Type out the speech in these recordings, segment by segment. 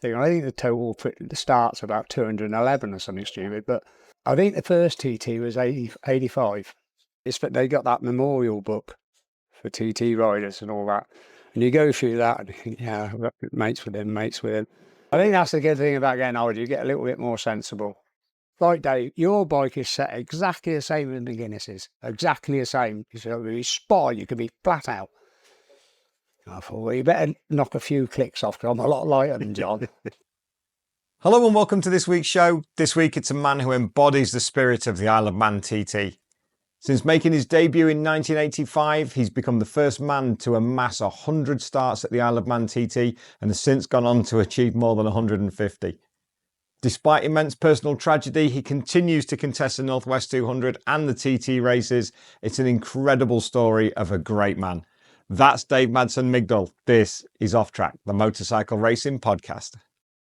thing. I think the total starts about 211 or something stupid, but I think the first TT was 85. They got that memorial book for TT riders and all that. And you go through that and you think, yeah, mates with him. I think that's the good thing about getting older. You get a little bit more sensible. Like Dave, your bike is set exactly the same as McGuinness's. Exactly the same. You can be spot, you can be flat out. I thought, well, you better knock a few clicks off because I'm a lot lighter than John. Hello and welcome to this week's show. This week it's a man who embodies the spirit of the Isle of Man TT. Since making his debut in 1985, he's become the first man to amass 100 starts at the Isle of Man TT and has since gone on to achieve more than 150. Despite immense personal tragedy, he continues to contest the Northwest 200 and the TT races. It's an incredible story of a great man. That's Dave MADSEN-MYGDAL. This is Off Track, the motorcycle racing podcast.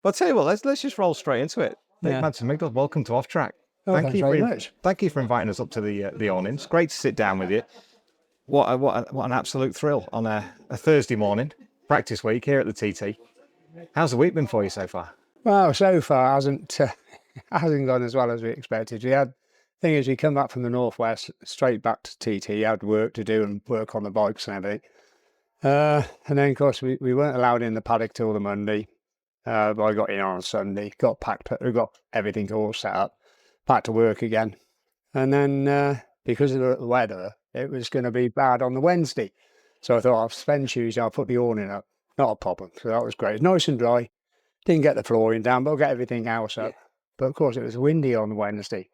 Well, I'll tell you what, let's just roll straight into it. Dave MADSEN-MYGDAL, welcome to Off Track. Oh, thank you very much. Thank you for inviting us up to the awning. It's great to sit down with you. What an absolute thrill on a Thursday morning, practice week here at the TT. How's the week been for you so far? Well, so far hasn't gone as well as we expected. Thing is, we come back from the Northwest straight back to TT. You had work to do and work on the bikes and everything. And then, of course, we weren't allowed in the paddock till the Monday. But I got in on Sunday, got packed, we got everything all set up, back to work again. And then because of the weather, it was going to be bad on the Wednesday. So I thought I'll spend Tuesday, I'll put the awning up. Not a problem. So that was great. It's nice and dry. Didn't get the flooring down, but I'll get everything else up. Yeah. But of course, it was windy on Wednesday.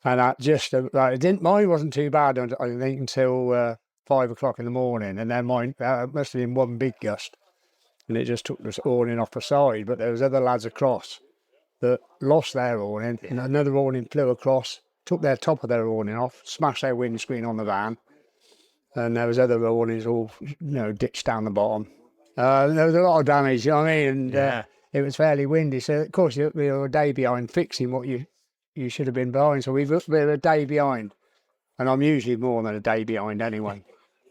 And that just, mine wasn't too bad, I think, until 5 o'clock in the morning. And then mine must have been one big gust. And it just took this awning off the side. But there was other lads across that lost their awning. And another awning flew across, took their top of their awning off, smashed their windscreen on the van. And there was other awnings all, ditched down the bottom. There was a lot of damage, you know what I mean? And it was fairly windy. So, of course, we were a day behind fixing what you should have been behind. So we were a day behind. And I'm usually more than a day behind anyway.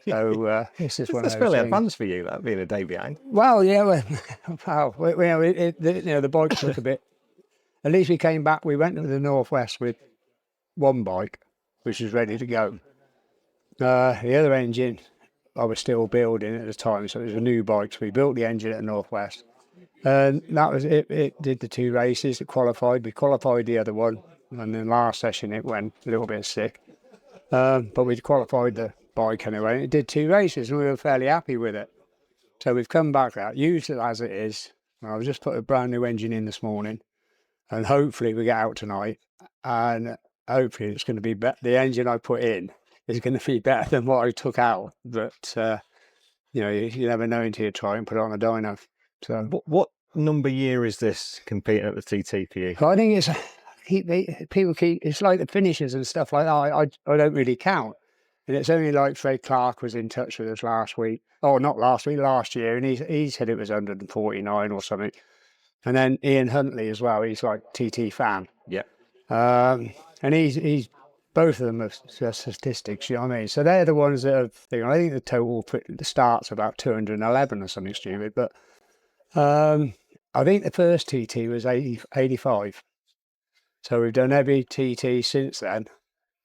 So it's just one of those fairly things. advanced for you, that being a day behind. Well, yeah, the bike took a bit. At least we came back. We went to the Northwest with one bike, which was ready to go. The other engine, I was still building at the time, so it was a new bike. So we built the engine at the Northwest, and that was it. It did the two races. It qualified. We qualified the other one, and then last session it went a little bit sick. But we qualified the bike anyway. It did two races and we were fairly happy with it. So we've come back out, used it as it is. I've just put a brand new engine in this morning and hopefully we get out tonight and hopefully it's going to be better. The engine I put in is going to be better than what I took out. But, you never know until you try and put it on a dyno. So What number year is this competing at the TT for you? I think it's like the finishers and stuff like that. I don't really count. And it's only like Fred Clark was in touch with us last week. Oh, not last week, last year. And he said it was 149 or something. And then Ian Huntley as well. He's like TT fan. Yeah. And he's both of them are statistics, you know what I mean? So they're the ones that have, I think the total starts about 211 or something stupid. But I think the first TT was 85. So we've done every TT since then,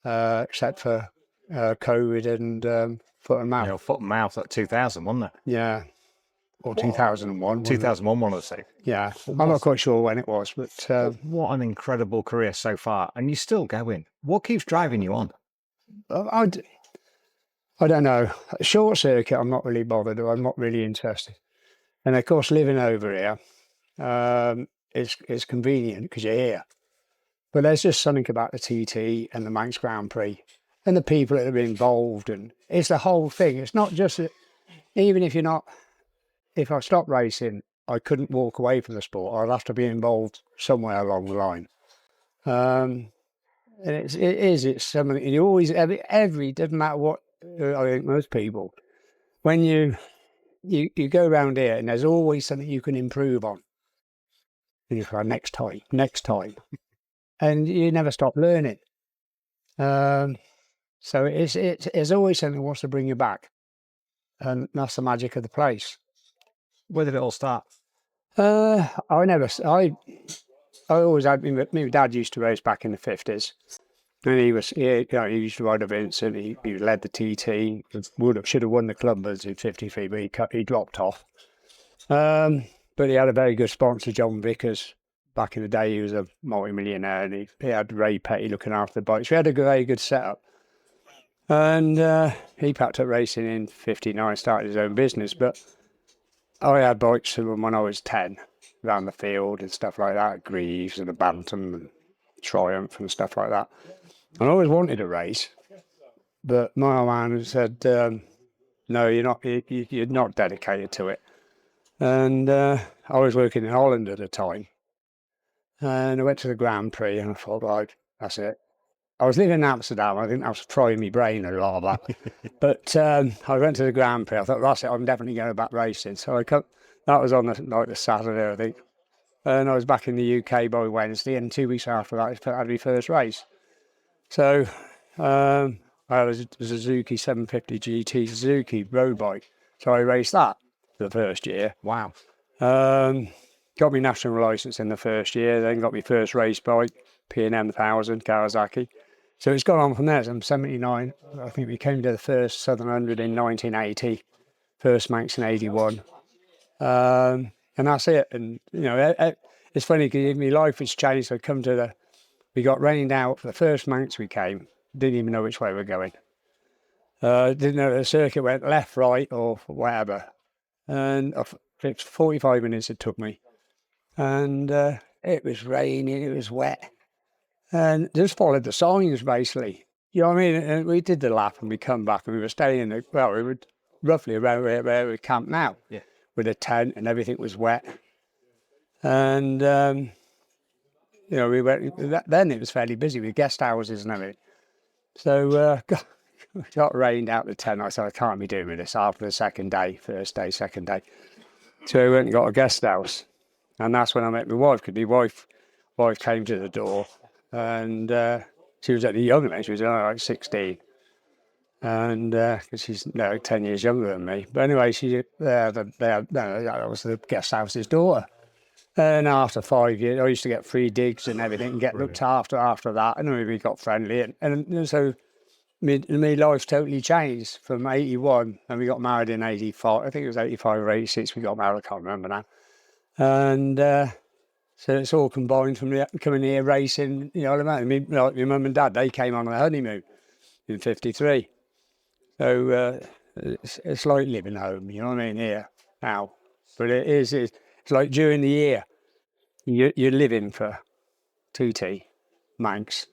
except for COVID and foot and mouth. Foot and mouth at 2000, wasn't it? Yeah. Or 2001. 2001, one of the two. Yeah. I'm not quite sure when it was, but... what an incredible career so far. And you're still going. What keeps driving you on? I don't know. Short circuit, I'm not really bothered. I'm not really interested. And of course, living over here, it's convenient because you're here. But there's just something about the TT and the Manx Grand Prix and the people that have been involved. And it's the whole thing. It's not just that, even if I stopped racing, I couldn't walk away from the sport. I'd have to be involved somewhere along the line. And it's something, and you always, doesn't matter what, I think most people, when you go around here and there's always something you can improve on. And you go, next time. And you never stop learning. So it's always something that wants to bring you back. And that's the magic of the place. Where did it all start? I never. I always had. My dad used to race back in the 50s. And he used to ride a Vincent. He led the TT. Should have won the club as in 53, but he dropped off. But he had a very good sponsor, John Vickers. Back in the day, he was a multi-millionaire, and he had Ray Petty looking after the bikes. We had a very good setup. And he packed up racing in 59, started his own business. But I had bikes from when I was 10, around the field and stuff like that, Greaves and the Bantam and Triumph and stuff like that. And I always wanted to race, but my old man said, no, you're not dedicated to it. And I was working in Holland at the time. And I went to the Grand Prix and I thought, right, that's it. I was living in Amsterdam. I think I was frying my brain a lot of that. But I went to the Grand Prix. I thought, that's it. I'm definitely going back racing. So that was on the Saturday, I think. And I was back in the UK by Wednesday. And 2 weeks after that, I had my first race. So I had a Suzuki 750 GT Suzuki road bike. So I raced that for the first year. Wow. Got my national licence in the first year, then got my first race bike, P&M 1000 Kawasaki. So it's gone on from there. So I'm 79. I think we came to the first Southern 100 in 1980, first Manx in 81. And that's it. And, it's funny because my life has changed. So we got rained out for the first Manx we came. Didn't even know which way we were going. Didn't know the circuit went left, right, or whatever. And it's 45 minutes it took me. And it was raining, it was wet. And just followed the signs, basically. You know what I mean? And we did the lap and we come back and we were staying we were roughly around where we camp now. Yeah. With a tent and everything was wet. And, we went, then it was fairly busy with guest houses and everything. So got rained out the tent. I said, I can't be doing this after the second day, first day, second day. So we went and got a guest house. And that's when I met my wife, because my wife came to the door. And she was at the young age, she was only like 16. And because she's 10 years younger than me. But anyway, that was the guest house's daughter. And after 5 years, I used to get free digs and everything and get looked after that. And then we got friendly. And so my life totally changed from 81. And we got married in 85. I think it was 85 or 86 we got married. I can't remember now. And so it's all combined from coming here racing. You know what I mean? My mum and dad, they came on their honeymoon in 53. So it's like living home, you know what I mean, here now. But it's like during the year, you're living for TT, Manx.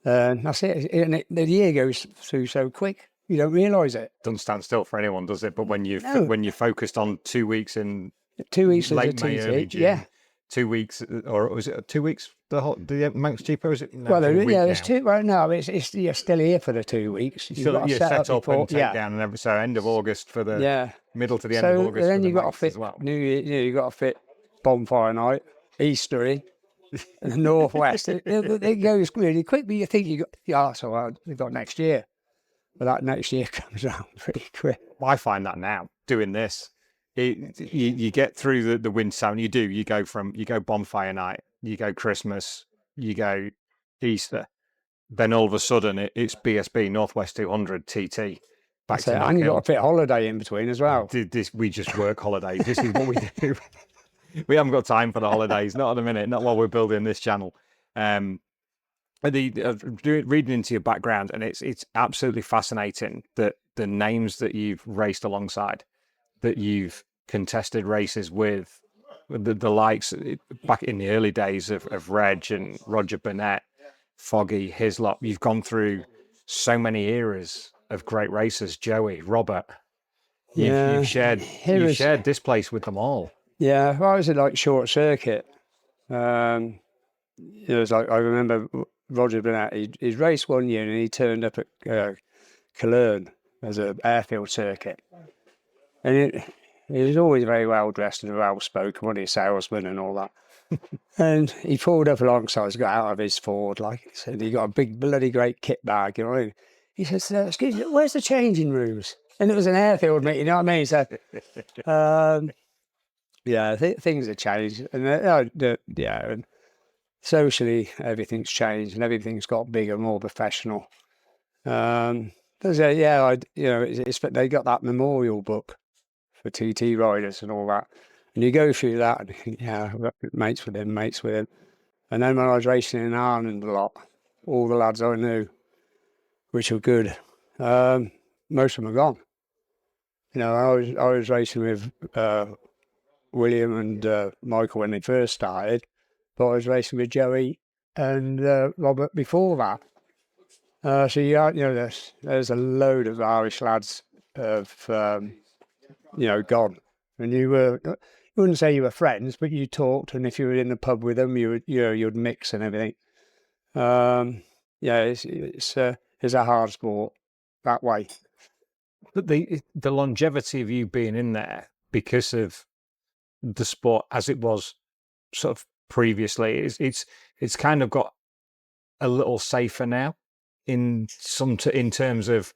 That's it. And the year goes through so quick, you don't realise it. Doesn't stand still for anyone, does it? But when you're focused on 2 weeks in 2 weeks late as a May, TT, early June, yeah. 2 weeks, or was it 2 weeks? The Manx GP, or is it? No, Well, there's two. Well, no, it's you're still here for the 2 weeks. You're set up and take down, and every, so end of August for the middle to the end of August. So then you got to fit as well. New Year. You got to fit bonfire night, Eastery, and the Northwest. it goes really quick, but you think we've got next year, but that next year comes around pretty quick. I find that now doing this. You get through the winter time. You go bonfire night, you go Christmas, you go Easter, then all of a sudden it's BSB Northwest 200 TT. And you got to fit holiday in between as well. We just work holidays. This is what we do. We haven't got time for the holidays, not at the minute, not while we're building this channel. Reading into your background, and it's absolutely fascinating that the names that you've raced alongside, that you've contested races with the likes back in the early days of Reg and Roger Burnett, Foggy, Hislop. You've gone through so many eras of great racers. Joey, Robert. You've shared this place with them all. Yeah, well, I was at like short circuit. It was like, I remember Roger Burnett. He'd raced one year and he turned up at Cologne as an airfield circuit, and he was always very well dressed and well spoken, wasn't he, a salesman and all that. And he pulled up alongside, he got out of his Ford, like he said, he got a big bloody great kit bag, you know what I mean? He says, excuse me, where's the changing rooms? And it was an airfield meeting, you know what I mean? So yeah, things have changed, and yeah, and socially everything's changed, and everything's got bigger, more professional. There's they got that memorial book for TT riders and all that, and you go through that, and you think, yeah, I've got mates with him. And then when I was racing in Ireland a lot, all the lads I knew, which were good, most of them are gone. You know, I was racing with William and Michael when they first started, but I was racing with Joey and Robert before that. So there's a load of Irish lads of gone, and you wouldn't say you were friends, but you talked, and if you were in the pub with them, you'd mix and everything. It's a hard sport that way. But the longevity of you being in there because of the sport as it was sort of previously, it's kind of got a little safer now in terms of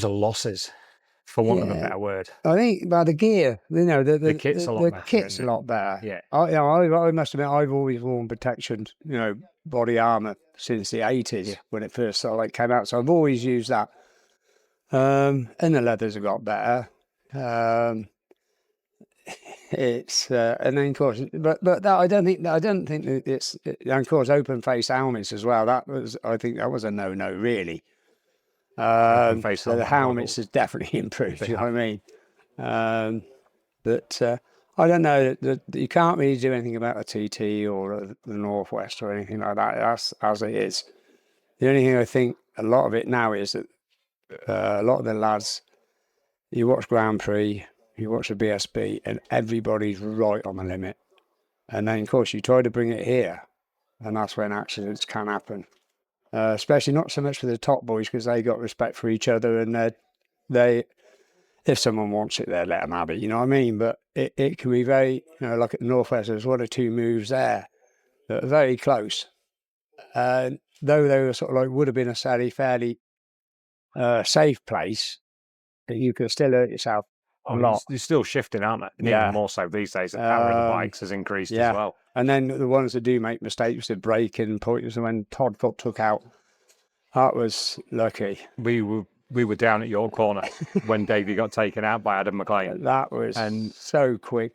losses, for want of a better word. I think by the gear, the kit's a lot better. The kit's a lot better. Yeah. I must admit, I've always worn protection, body armor since the 80s when it first came out. So I've always used that. And the leathers have got better. It's and then of course, but that I don't think that it's, and of course open face helmets as well. I think that was a no really. So the helmets has definitely improved. You know what I mean? But I don't know that you can't really do anything about a TT or the Northwest or anything like that. That's as it is. The only thing I think a lot of it now is that a lot of the lads, you watch Grand Prix, you watch the BSB, and everybody's right on the limit. And then, of course, you try to bring it here, and that's when accidents can happen. Especially not so much for the top boys, because they got respect for each other, and they, if someone wants it, they'll let them have it. You know what I mean? But it can be very, like at the Northwest, there's 1 or 2 moves there that are very close. Though they were sort of like would have been a fairly safe place, you could still hurt yourself a lot. You're still shifting, aren't they? And even more so these days. The power of the bikes has increased as well. And then the ones that do make mistakes with braking points, and when Todd got took out, that was lucky. We were down at your corner when Davey got taken out by Adam McLean. That was so quick.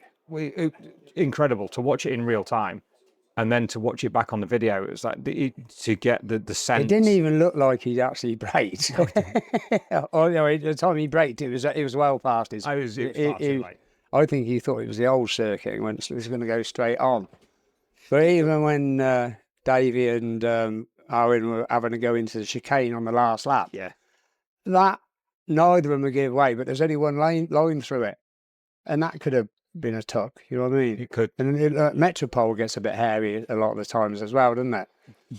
Incredible to watch it in real time. And then to watch it back on the video, it was like to get the sense. It didn't even look like he'd actually braked. The time he braked, it was well past his. I think he thought it was the old circuit. He went, "This is going to go straight on." But even when Davey and Owen were having to go into the chicane on the last lap, that neither of them would give way. But there's only one line through it, and that could have been a tuck, you know what I mean? It could. And Metropole gets a bit hairy a lot of the times as well, doesn't it?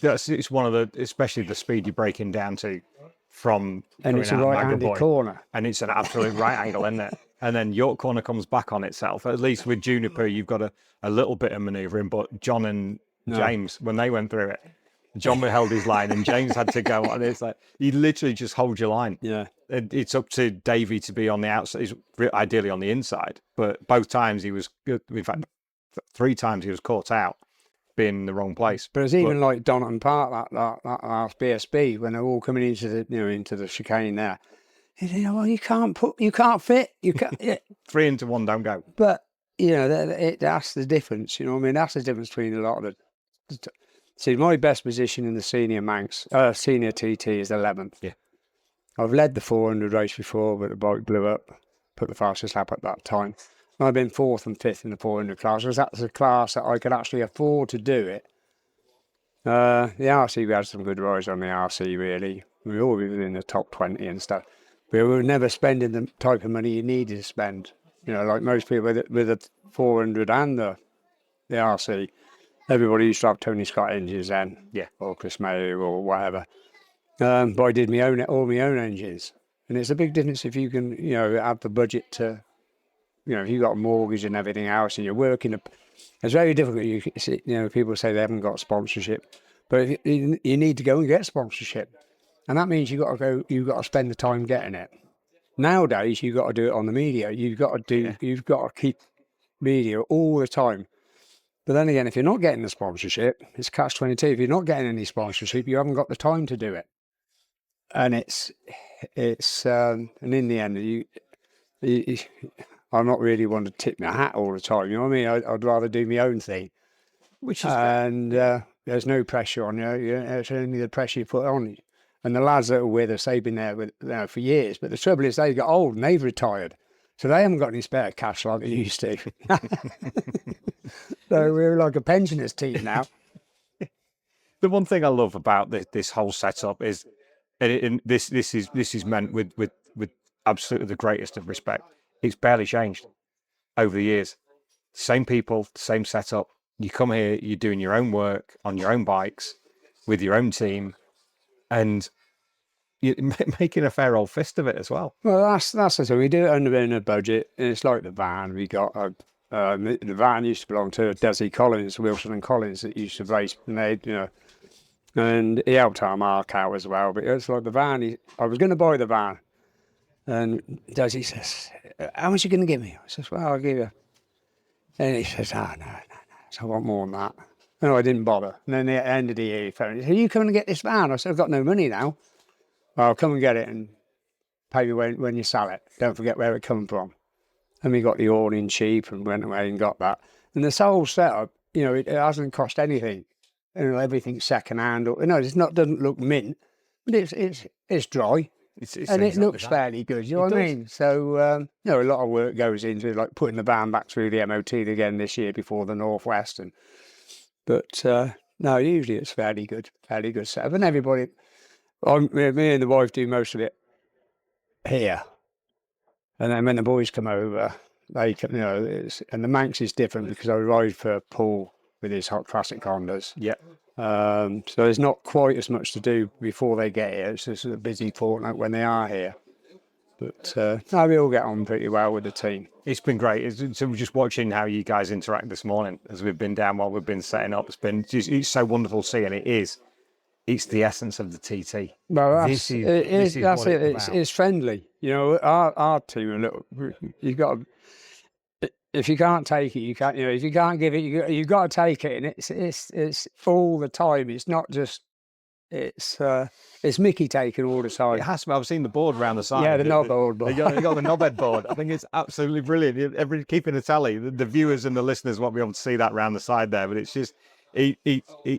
It's one of the, especially the speed you're breaking down to from. And it's a right-handed corner. And it's an absolute right angle, isn't it? And then York Corner comes back on itself. At least with Juniper, you've got a little bit of manoeuvring, but John and James, when they went through it, John held his line and James had to go on. It's like, you literally just hold your line. Yeah. It's up to Davey to be on the outside. He's ideally on the inside, but both times he was good. In fact, 3 times he was caught out, being in the wrong place. But it's even like Donington Park, that last BSB, when they're all coming into the chicane there. Well, you can't fit. You can't. 3 into 1 don't go. But that's the difference. You know what I mean? That's the difference between a lot of the. See, my best position in the senior senior TT is 11th. Yeah. I've led the 400 race before, but the bike blew up. Put the fastest lap at that time. And I've been 4th and 5th in the 400 class, because that's a class that I could actually afford to do it. The RC, we had some good rides on the RC, really. We were always in the top 20 and stuff. But we were never spending the type of money you needed to spend. Like most people with the 400 and the RC. Everybody used to have Tony Scott engines then, or Chris Mayer or whatever. But I did all my own engines, and it's a big difference if you can, have the budget to, if you've got a mortgage and everything else, and you're working. It's very difficult. People say they haven't got sponsorship, but you need to go and get sponsorship, and that means you've got to spend the time getting it. Nowadays, you've got to do it on the media. You've got to keep media all the time. But then again, if you're not getting the sponsorship, it's catch-22. If you're not getting any sponsorship, you haven't got the time to do it. And and in the end, I'm not really one to tip my hat all the time. You know what I mean? I'd rather do my own thing. Which is And there's no pressure on you. It's only the pressure you put on you. And the lads that are with us, they've been there for years. But the trouble is, they got old and they've retired, so they haven't got any spare cash like they used to. So we're like a pensioners team now. the one thing I love about this whole setup is, and this is meant with absolutely the greatest of respect. It's barely changed over the years. Same people, same setup. You come here, you're doing your own work on your own bikes with your own team, and you're making a fair old fist of it as well. Well, that's the thing. We do it under a budget, and it's like the van. We got the van used to belong to Desi Collins, Wilson and Collins, that used to race, and and he helped our mark out as well. But it's like the van. I was going to buy the van, and Desi says, "How much are you going to give me?" I says, "Well, I'll give you." And he says, "Oh, no. So I want more than that." No, I didn't bother. And then at the end of the year, he phoned. He said, "Are you coming to get this van?" I said, "I've got no money now." "Well, I'll come and get it and pay me when you sell it. Don't forget where it come from." And we got the awning cheap and went away and got that. And this whole setup, it hasn't cost anything. Everything's second hand. Doesn't look mint, but it's dry. And it looks fairly good, you know what I mean? So, a lot of work goes into like putting the van back through the MOT again this year before the Northwest. But no, usually it's fairly good setup. And everybody, me and the wife do most of it here. And then when the boys come over, they come, and the Manx is different because I ride for Paul with his hot classic Hondas. Yeah. So there's not quite as much to do before they get here. It's just a busy fortnight when they are here. But no, we all get on pretty well with the team. It's been great. So we're just watching how you guys interact this morning as we've been down while we've been setting up. It's so wonderful seeing it. It's the essence of the TT. Well, that's it. It's friendly. Our team a little. You got to. If you can't take it, you can't. If you can't give it, you got to take it, and it's all the time. It's not just. It's Mickey taking all the time. It has to be. I've seen the board around the side. Yeah, the knobhead board. They got the knobhead board. I think it's absolutely brilliant. Keeping a tally. The viewers and the listeners won't be able to see that around the side there, but it's just it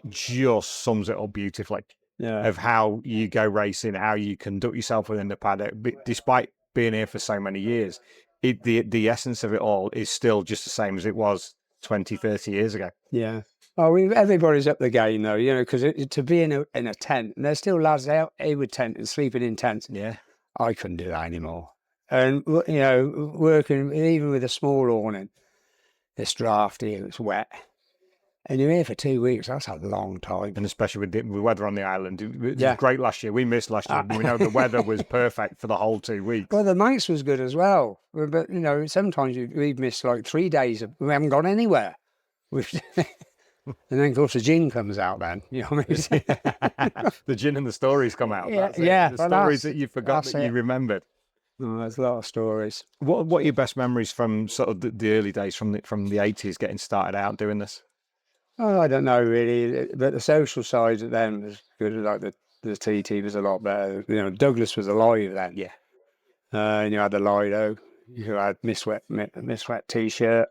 just sums it up beautifully. Yeah. Of how you go racing, how you conduct yourself within the paddock, despite being here for so many years. The essence of it all is still just the same as it was 20, 30 years ago. Yeah. Oh, everybody's up the game though, because to be in a tent, and there's still lads out here with tent and sleeping in tents. Yeah. I couldn't do that anymore. And working even with a small awning, it's drafty, it's wet, and you're here for 2 weeks. That's a long time. And especially with the weather on the island, it was great last year. We missed last year, but we know the weather was perfect for the whole 2 weeks. Well, the Manx was good as well, but sometimes we've missed like 3 days. We haven't gone anywhere. And then, of course, the gin comes out then. You know what I mean? The gin and the stories come out. Yeah. The stories that you forgot that you remembered. Oh, there's a lot of stories. What are your best memories from sort of the early days, from the 80s, getting started out doing this? Oh, I don't know really, but the social side of them was good. Like the TT was a lot better. Douglas was alive then. Yeah. And you had the Lido. You had Miss Wet T-shirt.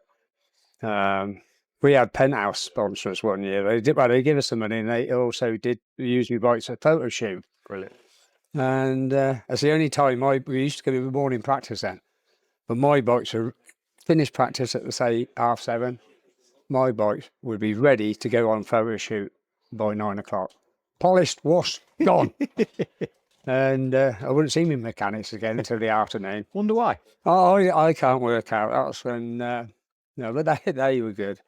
We had Penthouse sponsor us one year. They give us some money, and they also did use me bikes for a photo shoot. Brilliant. And that's the only time we used to go to morning practice then. But my bikes were finished practice at say 7:30. My bikes would be ready to go on photo shoot by 9 o'clock. Polished, washed, gone. And I wouldn't see my mechanics again until the afternoon. Wonder why? Oh, I can't work out. That's when, but they were good.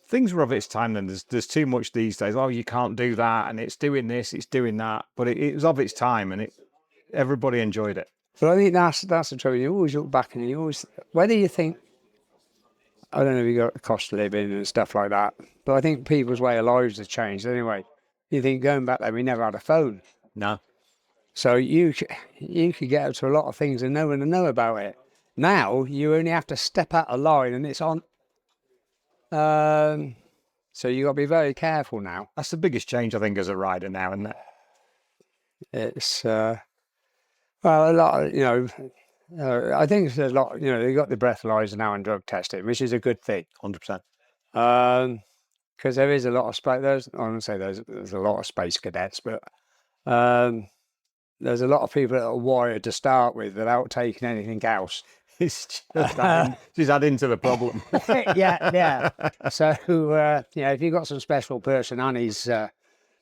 Things were of its time then. There's too much these days. Oh, you can't do that, and it's doing this, it's doing that. But it was of its time, and everybody enjoyed it. But I think that's the trouble. You always look back and you always, whether you think, I don't know if you got a cost of living and stuff like that, but I think people's way of lives have changed anyway. You think going back there, we never had a phone. No. So you could get up to a lot of things and no one would know about it. Now you only have to step out a line and it's on. So you got to be very careful now. That's the biggest change, I think, as a rider now, isn't it? It's well, a lot. I think there's a lot. They got the breathalyzer now and drug testing, which is a good thing. 100%. Because there is a lot of space. I wouldn't say there's a lot of space cadets, but there's a lot of people that are wired to start with without taking anything else. It's just adding to the problem. yeah. So if you've got some special person and he's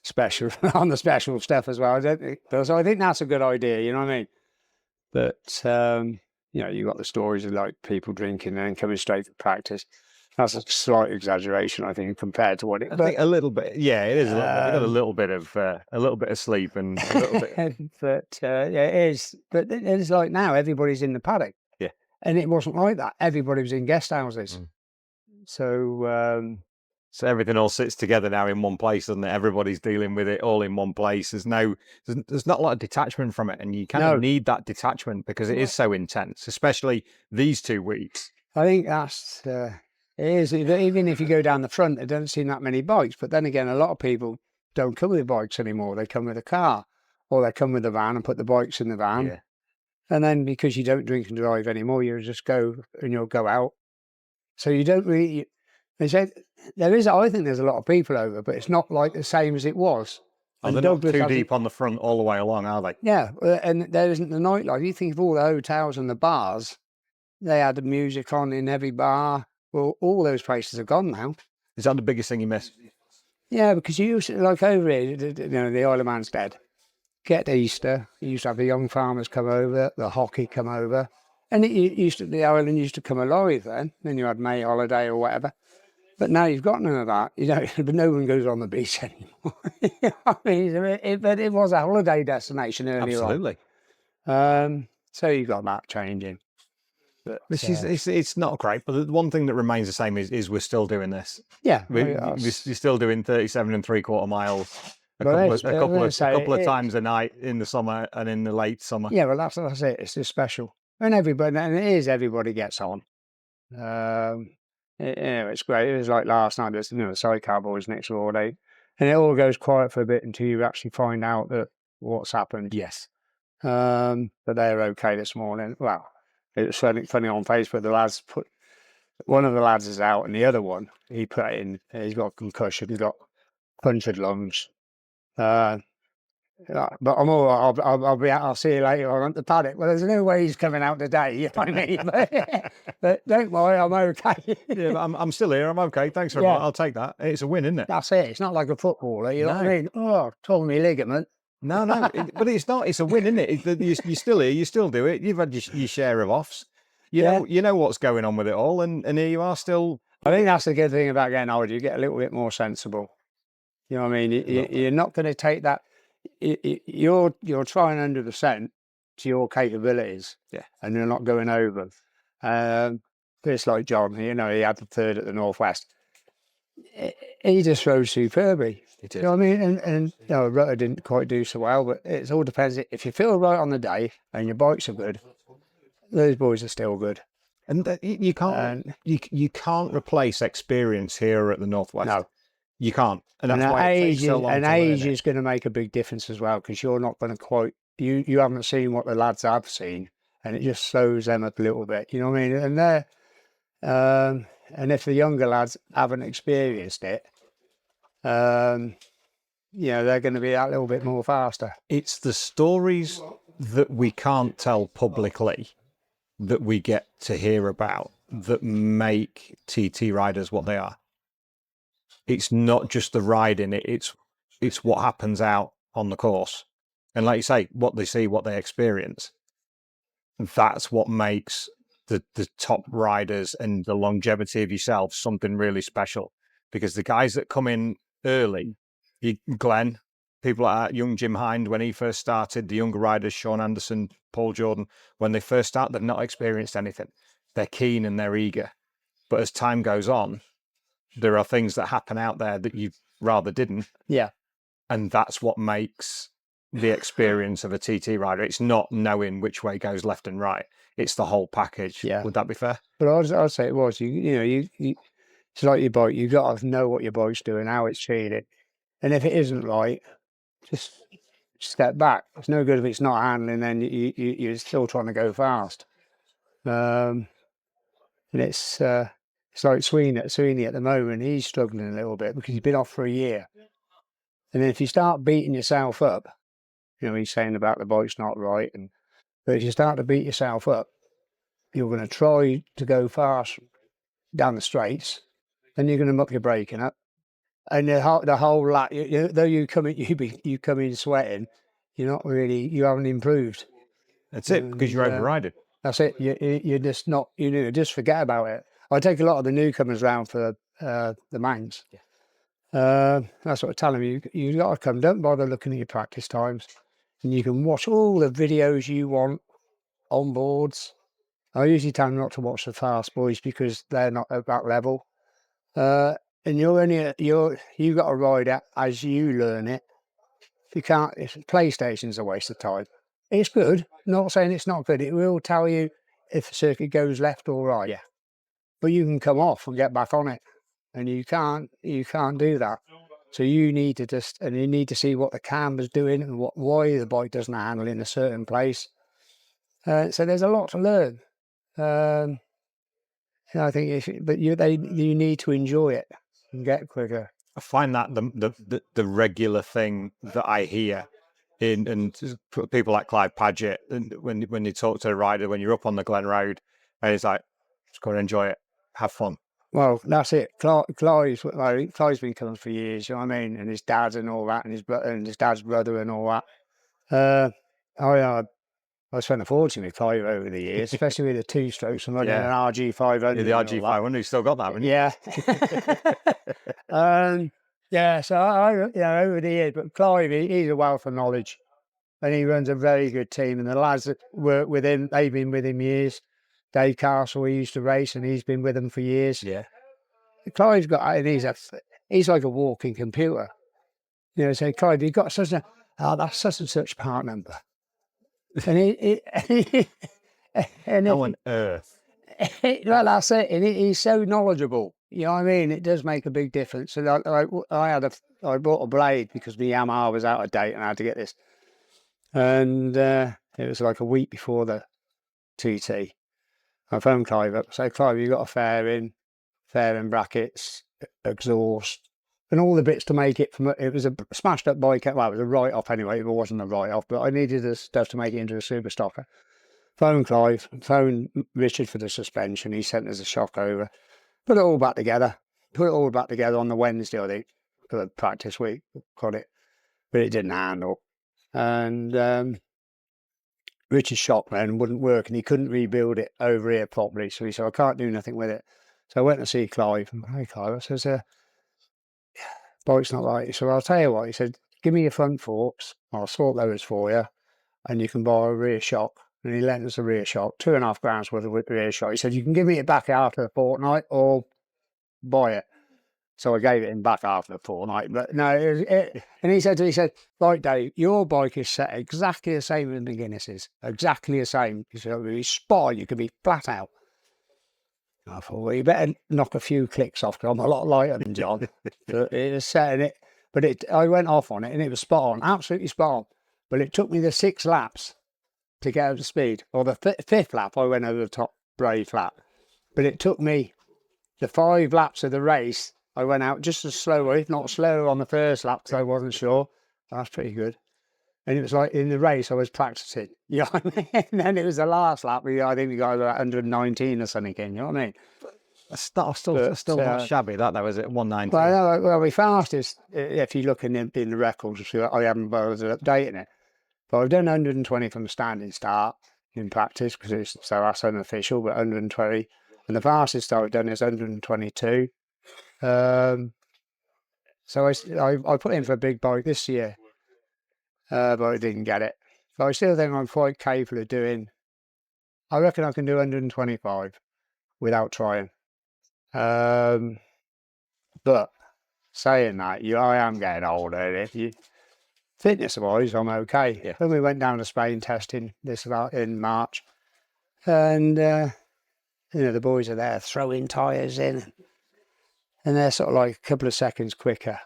special on the special stuff as well, so I think that's a good idea. You know what I mean? But you got the stories of like people drinking and then coming straight to practice. That's a slight exaggeration, I think, compared to what it. I think a little bit. Yeah, it is. We got a little bit of sleep and a little bit. But it is. But it's like now everybody's in the paddock. Yeah. And it wasn't like that. Everybody was in guest houses. So everything all sits together now in one place, doesn't it? Everybody's dealing with it all in one place. There's not a lot of detachment from it, and you kind of need that detachment because it is so intense, especially these 2 weeks. I think that's it is. Even if you go down the front, there doesn't seem that many bikes. But then again, a lot of people don't come with bikes anymore. They come with a car, or they come with a van and put the bikes in the van. Yeah. And then because you don't drink and drive anymore, you just go and you'll go out. So you don't really. They said there is. I think there's a lot of people over, but it's not like the same as it was. And they're not too deep on the front all the way along, are they? Yeah, and there isn't the nightlife. You think of all the hotels and the bars, they had the music on in every bar. Well, all those places are gone now. Is that the biggest thing you miss? Yeah, because you used to, like over here, the Isle of Man's dead. Get Easter, you used to have the young farmers come over, the hockey come over, and the island used to come alive then. Then you had May holiday or whatever. But now you've got none of that. But no one goes on the beach anymore. I mean, but it was a holiday destination earlier Absolutely. on. So you got that changing. But, it's not great, but the one thing that remains the same is we're still doing this. Yeah, we're still doing 37 3/4 miles a couple of times a night in the summer and in the late summer. Yeah, well, that's it. It's just special, and everybody gets on. It's great. It was like last night. There's the sidecar boys next door, and it all goes quiet for a bit until you actually find out that what's happened. Yes. But they're okay this morning. Well, it was funny on Facebook. The lads one of the lads is out, and the other one he put in. He's got concussion. He's got punctured lungs. But I'm all right. I'll see you later on at the paddock. Well, there's no way he's coming out today. You know what I mean? But don't worry, I'm okay. Yeah, but I'm still here. I'm okay. Thanks very much. I'll take that. It's a win, isn't it? That's it. It's not like a footballer. You know what I mean? Oh, torn me ligament. No, but it's not. It's a win, isn't it? You're still here. You still do it. You've had your share of offs. You know what's going on with it all, and here you are still. I think that's the good thing about getting older. You get a little bit more sensible. You know what I mean? You're not going to take that. You're trying 100% to your capabilities. Yeah, and you're not going over. It's like John. He had the third at the Northwest. He just rode superbly. He did. You know what I mean? And Rutter didn't quite do so well, but it all depends. If you feel right on the day and your bikes are good, those boys are still good. And you can't you can't replace experience here at the Northwest. No, you can't. And that's why it takes so long. And age is going to make a big difference as well, because you're not going to quite. You haven't seen what the lads have seen, and it just slows them up a little bit. You know what I mean? And they're and if the younger lads haven't experienced it, they're going to be that little bit more faster. It's the stories that we can't tell publicly that we get to hear about that make TT riders what they are. It's not just the riding, it's what happens out on the course. And like you say, what they see, what they experience. That's what makes the top riders and the longevity of yourself something really special. Because the guys that come in early, Glenn, people like young Jim Hind, when he first started, the younger riders, Sean Anderson, Paul Jordan, when they first start, they've not experienced anything. They're keen and they're eager. But as time goes on, there are things that happen out there that you rather didn't. Yeah. And that's what makes the experience of a TT rider. It's not knowing which way goes left and right. It's the whole package. Yeah. Would that be fair? But I'd say it was. You it's like your bike. You got to know what your bike's doing, how it's treated, and if it isn't right, just step back. It's no good if it's not handling. Then you're still trying to go fast. And it's like Sweeney at the moment. He's struggling a little bit because he's been off for a year. And then if you start beating yourself up, he's saying about the bike's not right, but if you start to beat yourself up, you're going to try to go fast down the straights, then you're going to muck your braking up, and the whole lap. Though you come in sweating, you haven't improved. That's it, because you're overriding. That's it. You're just not. Just forget about it. I take a lot of the newcomers round for the Mangs. Yeah. That's what I tell them. You got to come. Don't bother looking at your practice times, and you can watch all the videos you want on boards. I usually tell them not to watch the fast boys because they're not at that level. And you got to ride it as you learn it. If you can't, PlayStation's a waste of time. It's good. Not saying it's not good. It will tell you if the circuit goes left or right. Yeah. But you can come off and get back on it, and you can't do that. So you need to see what the camber's doing and why the bike doesn't handle in a certain place. So there's a lot to learn. I think you need to enjoy it and get quicker. I find that the regular thing that I hear and people like Clive Paget, and when you talk to a rider, when you're up on the Glen Road, and it's like, just got to enjoy it, have fun. Well, that's it. Clive's been coming for years, you know what I mean, and his dad's and all that, and his dad's brother and all that. I spent a fortune with Clive over the years, especially with the two strokes and running an RG500. Yeah, the RG500, you still got that, haven't you? Yeah. So over the years, but Clive, he's a wealth of knowledge, and he runs a very good team. And the lads that work with him, they've been with him years. Dave Castle, he used to race, and he's been with them for years. Yeah. Clive's he's like a walking computer. So Clive, you've got that's such and such part number. And how on earth? Well, that's it. And he's so knowledgeable. You know what I mean? It does make a big difference. And I bought a blade because my Yamaha was out of date and I had to get this. And it was like a week before the TT. I phoned Clive up. So Clive, you got a fairing brackets, exhaust, and all the bits to make it from. It was a smashed up bike. Well, it was a write off anyway. It wasn't a write off, but I needed the stuff to make it into a super stocker. Phone Clive, phone Richard for the suspension. He sent us a shock over. Put it all back together on the Wednesday, I think, for the practice week. Got it, but it didn't handle. And Richard's shock then wouldn't work, and he couldn't rebuild it over here properly. So he said, I can't do nothing with it. So I went to see Clive. Hey, Clive, I says, bike's not right. So I'll tell you what. He said, give me your front forks. I'll sort those for you, and you can buy a rear shock. And he lent us a rear shock, £2.5 worth of rear shock. He said, you can give me it back after a fortnight or buy it. So I gave it him back after a fortnight. But no, and he said, right, Dave, your bike is set exactly the same as McGuinness's. Exactly the same. He said, it'll be spot, you could be flat out. I thought, well, you better knock a few clicks off because I'm a lot lighter than John. But it was setting it. But I went off on it and it was spot on, absolutely spot on. But it took me the 6 laps to get over speed. Or the 5th lap, I went over the top brave lap. But it took me the 5 laps of the race. I went out just as slow, if not slower, on the first lap because I wasn't sure. That's pretty good. And it was like in the race, I was practicing. You know what I mean? And then it was the last lap. I think we got 119 or something in. You know what I mean? Still not shabby. That was at 119. Well, my fastest, if you look in the records, I haven't bothered updating it. But I've done 120 from the standing start in practice because that's unofficial, but 120. And the fastest I've done is 122. So I put in for a big bike this year, but I didn't get it. So I still think I'm quite capable of doing. I reckon I can do 125 without trying. But saying that, I am getting older. Fitness-wise, I'm okay. Yeah. Then we went down to Spain testing this about in March, and you know, the boys are there throwing tyres in, and they're sort of like a couple of seconds quicker.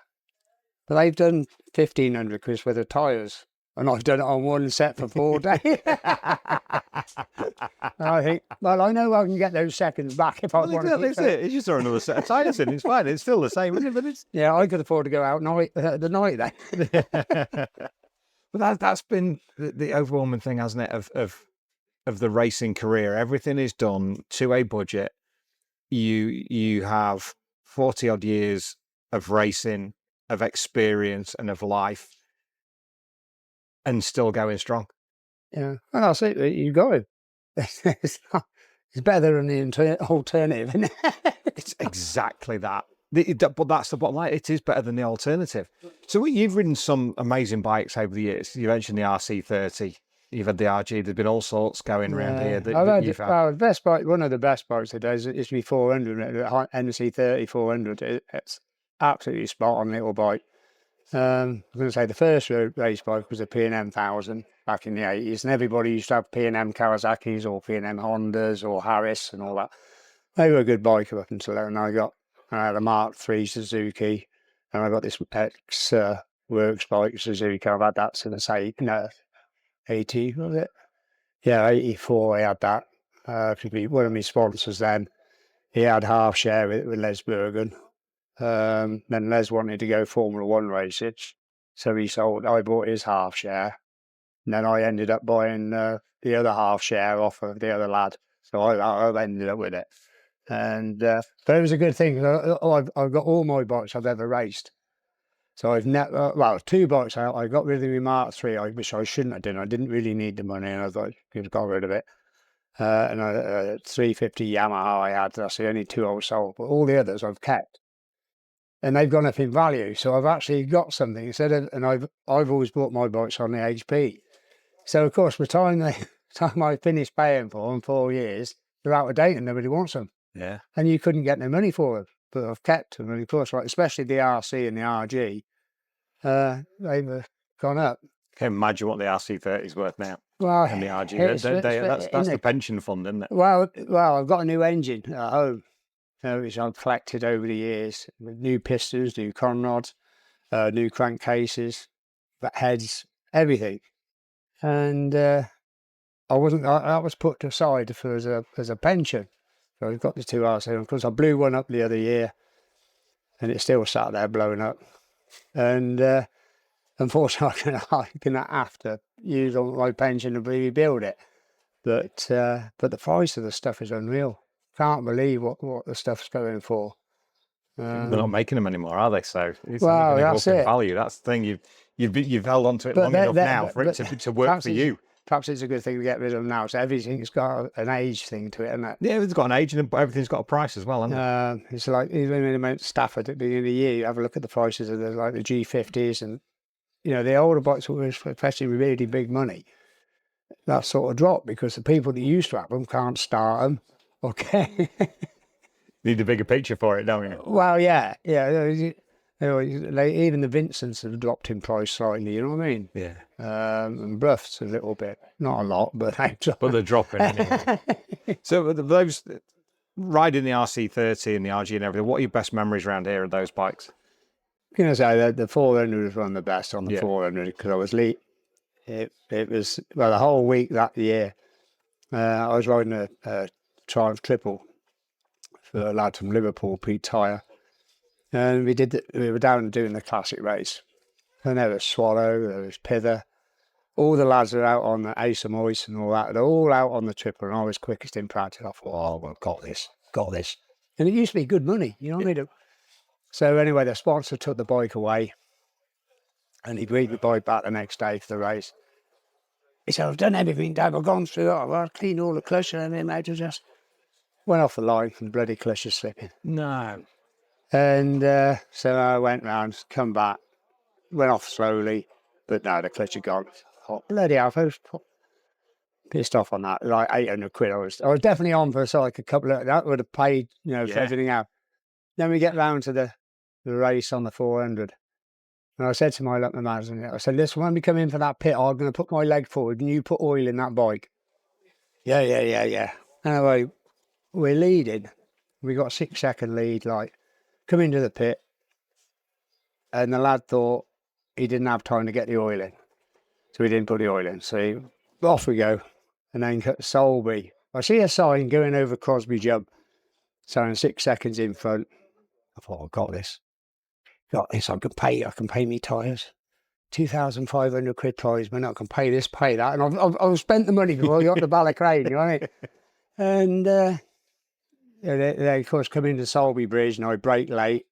But they've done 1,500 quid worth of tyres, and I've done it on one set for 4 days. And I think, well, I know I can get those seconds back if I Well, want to. that's it. It's just throw another set of tyres in. It's fine. It's still the same, isn't it? But it's Yeah, I could afford to go out the night then. but that's been the overwhelming thing, hasn't it? Of the racing career, everything is done to a budget. You have 40 odd years of racing, of experience, and of life, and still going strong. Yeah, and that's it. You got it. It's better than the alternative, isn't it? It's exactly that. But that's the bottom line. It is better than the alternative. So you've ridden some amazing bikes over the years. You mentioned the RC30. You've had the RG. There's been all sorts going around here. The best bike, one of the best bikes today is the 400, NC30 400. It's absolutely spot on little bike. I'm going to say the first race bike was a P&M 1000 back in the 80s, and everybody used to have P&M Kawasaki's or P&M Hondas or Harris and all that. They were a good bike up until then. I had a Mark III Suzuki, and I got this ex works bike Suzuki. I've had that since 80, was it? Yeah, 84. I had that. One of my sponsors then, he had half share with Les Bergen. Then Les wanted to go Formula One races, so I bought his half share, and then I ended up buying the other half share off of the other lad. So I ended up with it, and but it was a good thing. I've got all my bikes I've ever raced. So I've never, well, 2 bikes I got rid of my Mark III, which I shouldn't have done. I didn't really need the money, and I thought I could have got rid of it. And a 350 Yamaha I had. That's the only 2 I've sold, but all the others I've kept. And they've gone up in value, so I've actually got something instead of. And I've always bought my bikes on the HP. So of course, by the time I finished paying for them 4 years, they're out of date and nobody wants them. Yeah. And you couldn't get no money for them, but I've kept them. And of course, like especially the RC and the RG, they've gone up. Can't imagine what the RC30 is worth now. Well, And the RG, that's the pension fund, isn't it? Well, I've got a new engine at home, which I've collected over the years. With new pistons, new conrods, new crankcases, heads, everything. And that was put aside as a pension. So I've got the 2 RC. Of course, I blew one up the other year, and it's still sat there blowing up. And unfortunately, I'm going to have to use all my pension to rebuild it. But the price of the stuff is unreal. Can't believe what the stuff's going for. They're not making them anymore, are they? So it's well, that's it. Value. That's the thing. You've held on to it long enough now for it to work for you. Perhaps it's a good thing to get rid of them now. So everything's got an age thing to it, isn't it? Yeah, it's got an age, and everything's got a price as well, hasn't it? It's like even when I went to Stafford at the beginning of the year, you have a look at the prices of the G50s, and the older bikes, especially with really big money, that sort of dropped because the people that used to have them can't start them. Okay. Need a bigger picture for it, don't you? Well, yeah. Even the Vincents have dropped in price slightly. You know what I mean? Yeah. And Bruffs a little bit, not a lot, but they're dropping. Anyway. So those riding the RC30 and the RG and everything, what are your best memories around here of those bikes? I'm going to say that the 400 was one of the best on the 400 because I was late. It was, well, the whole week that year, I was riding a Triumph Triple for a lad from Liverpool, Pete Tyre. And we were down doing the classic race. And there was Swallow, there was Pither. All the lads are out on the Ace of Moise and all that. They're all out on the Triple, and I was quickest in practice. I thought, oh, well, got this. And it used to be good money, you know what I mean? So anyway, the sponsor took the bike away, and he brought the bike back the next day for the race. He said, I've done everything, Dad. I've gone through it. I've cleaned all the clutch and everything, mate. I just went off the line and the bloody clutch is slipping. No. And so I went round, come back, went off slowly, but no, the clutch had gone. Oh, bloody hell, I was pissed off on that. Like 800 quid. I was definitely on for like a couple of, that would have paid, for everything out. Then we get round to the race on the 400. And I said to my manager, I said, listen, when we come in for that pit, I'm going to put my leg forward and you put oil in that bike. Yeah. Anyway, we're leading. We got a 6-second lead, like, come into the pit. And the lad thought he didn't have time to get the oil in. So he didn't put the oil in. So off we go. And then cut Solby. I see a sign going over Crosby Jump, saying 6 seconds in front. I thought, I've got this. I can pay me tyres. 2,500 quid prize, man. I can pay this, pay that. And I've spent the money before I got to Ballycrane, you know what I mean? And they, of course, come into Solby Bridge and I brake late.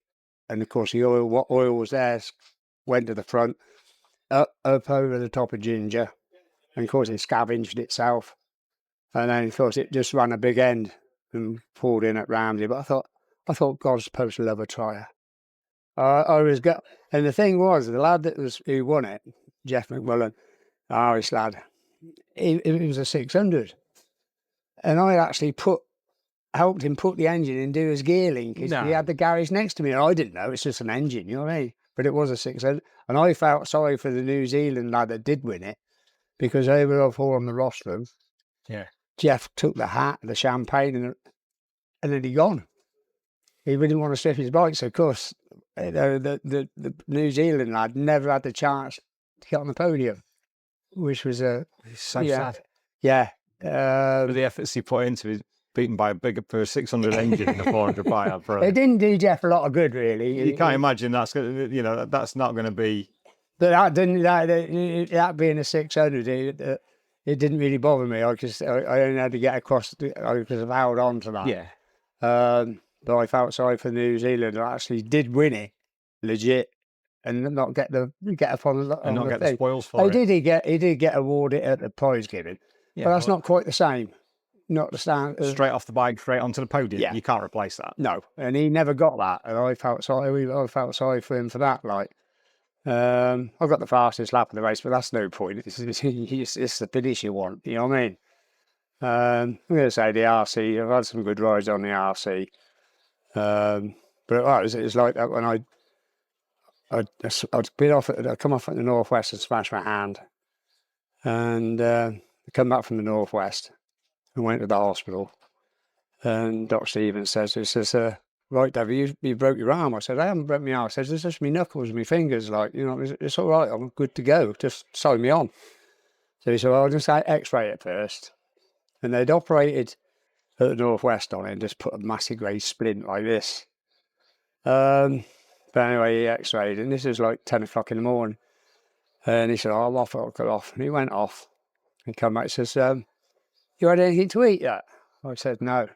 And of course, what oil was there went to the front, up over the top of Ginger. And of course, it scavenged itself. And then, of course, it just ran a big end and pulled in at Ramsey. But I thought God's supposed to love a trier. And the thing was, the lad who won it, Jeff McMullen, Irish lad, it was a 600, and I actually helped him put the engine and do his gear link. He had the garage next to me, and I didn't know it's just an engine, you know what I mean? But it was a 600, and I felt sorry for the New Zealand lad that did win it, because they were all four on the rostrum. Yeah, Jeff took the hat, the champagne, and then he gone. He really didn't want to strip his bike, so of course, the New Zealand lad never had the chance to get on the podium, which was it's so sad. Yeah. For the efforts he put into it, beaten by a 600 engine in a 400 bike. It didn't do Jeff a lot of good, really. You can't imagine that's not going to be. But that being a 600, it didn't really bother me. I only had to get across because I've held on to that. Yeah. But I felt sorry for New Zealand. I actually did win it, legit, and not get up on the spoils for it. He did get awarded at the prize giving, but that's not quite the same. Not the stand. Straight off the bike, straight onto the podium. Yeah. You can't replace that. No, and he never got that, and I felt sorry for him for that. Like, I got the fastest lap of the race, but that's no point. It's the finish you want. You know what I mean? I'm going to say the RC. I've had some good rides on the RC. But it was like that when I'd come off at the northwest and smashed my hand, and I come back from the northwest and went to the hospital, and Dr. Stevens says, right, David, you broke your arm. I said, I haven't broke my arm. I said, it's just my knuckles and my fingers, like, you know, it's all right, I'm good to go, just sew me on. So he said, well, I'll just x-ray it first. And they'd operated at the northwest on it and just put a massive grey splint like this. But anyway, he x-rayed, and this was like 10 o'clock in the morning. And he said, oh, I'm off, I'll go off. And he went off. He come back and says, you had anything to eat yet? I said, no.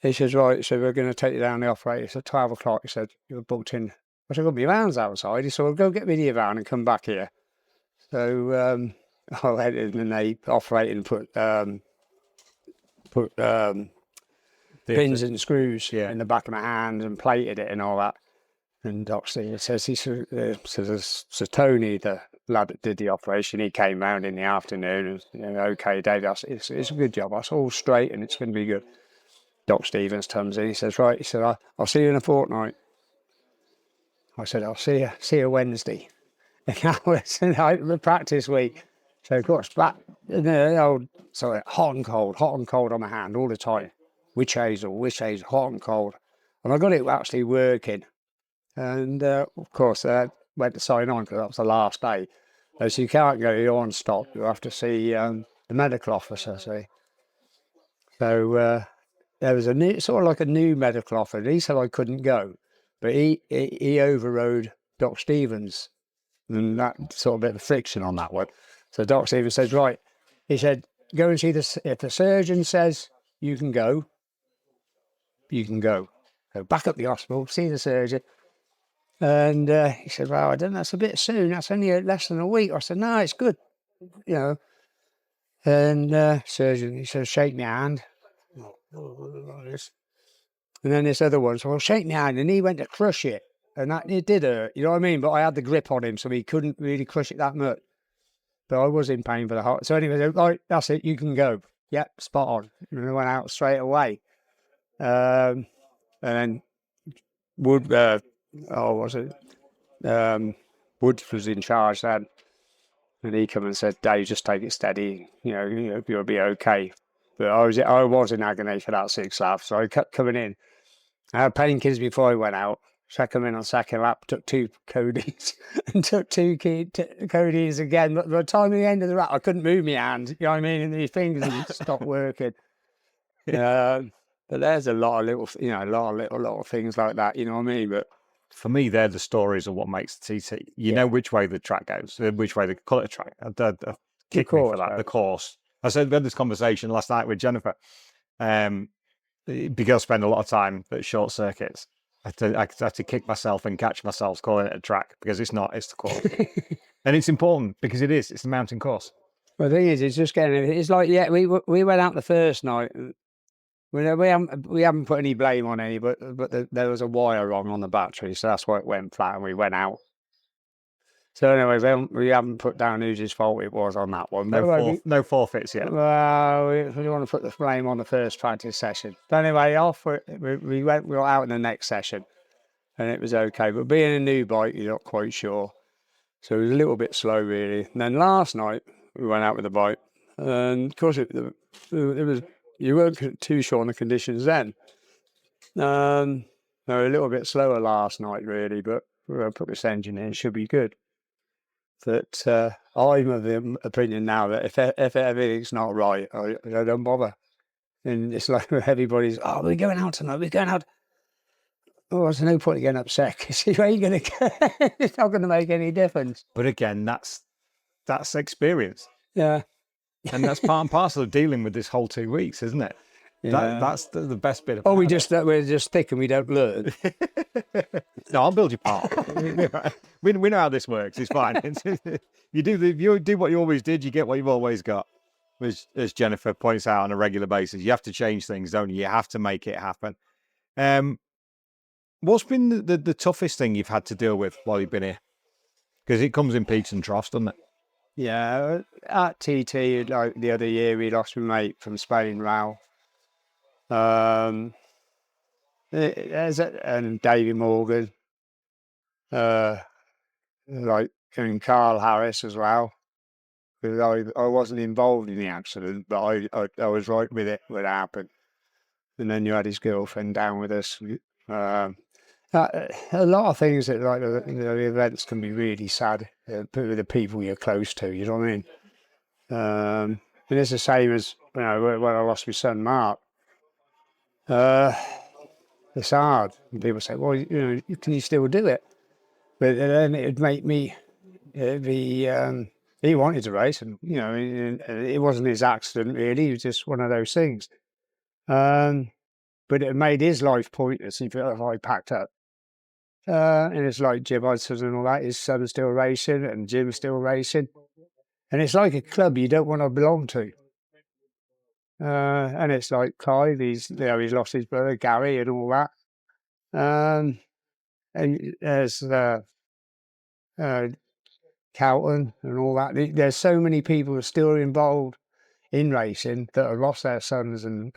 He says, right, so we're going to take you down the operator. It's at 12 o'clock. He said, you're booked in. I said, well, my van's outside. He said, well, go get me your van and come back here. So I went in and they operated and put pins and screws in the back of my hand and plated it and all that. And Doc Stevens says, so Tony, the lad that did the operation, he came round in the afternoon and, okay, Dave, it's a good job. That's all straight and it's going to be good. Doc Stevens comes in, he says, right, he said, I'll see you in a fortnight. I said, I'll see you Wednesday. And that was the practice week. So of course, hot and cold on my hand all the time. Witch hazel, hot and cold. And I got it actually working. And of course, I went to sign on because that was the last day. So you can't go to your on stop. You have to see the medical officer. So there was sort of like a new medical officer. He said I couldn't go, but he overrode Doc Stevens, and that sort of bit of friction on that one. So Doc Stevens says, right, he said, go and see if the surgeon says you can go, you can go. So back up the hospital, see the surgeon. And he said, well, I don't know, that's a bit soon. That's only less than a week. I said, no, it's good, you know. And surgeon, he said, shake my hand. Like this. And then this other one, so I'll shake my hand. And he went to crush it. And it did hurt, you know what I mean? But I had the grip on him, so he couldn't really crush it that much. But I was in pain for the heart. So anyway, right, that's it, you can go. Yep, spot on. And I went out straight away. And then Wood was in charge then, and he come and said, "Dave, just take it steady. You'll be okay." But I was in agony for that 6 laps, so I kept coming in. I had painkillers before I went out. So I come in on second lap, took 2 codeines and took 2 codeines again. But by the time at the end of the lap, I couldn't move my hand. You know what I mean? And these fingers stopped working. But there's a lot of little, a lot of things like that. You know what I mean? But for me, they're the stories of what makes the TT. You know which way the track goes, which way they call it a track. Kick me for that. The course. I said we had this conversation last night with Jennifer. Because I spend a lot of time at short circuits, I have to kick myself and catch myself calling it a track, because it's not, it's the course. And it's important because it's the mountain course. Well, the thing is, it's just it's like, we went out the first night. We haven't put any blame on any, but there was a wire wrong on the battery, so that's why it went flat and we went out. So anyway, we haven't put down whose fault it was on that one. No forfeits yet. Well, we want to put the blame on the first practice session. But anyway, we were out in the next session, and it was okay. But being a new bike, you're not quite sure, so it was a little bit slow really. And then last night we went out with the bike, and of course you weren't too sure on the conditions then. They were a little bit slower last night really, but we'll put this engine in, it should be good. That I'm of the opinion now that if everything's not right, I don't bother. And it's like everybody's, we're going out tonight, we're going out. Oh, there's no point in getting upset, because you ain't going to go. It's not going to make any difference. But again, that's experience. Yeah. And that's part and parcel of dealing with this whole 2 weeks, isn't it? Yeah. That's the best bit of it. We're just thick and we don't learn. No, I'll build your part. We know how this works. It's fine. You do what you always did, you get what you've always got. As Jennifer points out on a regular basis, you have to change things, don't you? You have to make it happen. What's been the toughest thing you've had to deal with while you've been here? Because it comes in peaks and troughs, doesn't it? Yeah, at TT, like the other year, we lost my mate from Spain, Rao. And Davey Morgan, and Carl Harris as well. Because I wasn't involved in the accident, but I was right with it when it happened. And then you had his girlfriend down with us. A lot of things that the events can be really sad with the people you're close to. You know what I mean? And it's the same as when I lost my son Mark. It's hard. And people say, "Well, can you still do it?" But then it'd make me. He wanted to race, and it wasn't his accident really. It was just one of those things. But it made his life pointless if I packed up. And it's like Jim Hudson and all that. His son's still racing, and Jim's still racing. And it's like a club you don't want to belong to. And it's like Clive, he's lost his brother Gary and all that. And there's Calton and all that. There's so many people who are still involved in racing that have lost their sons and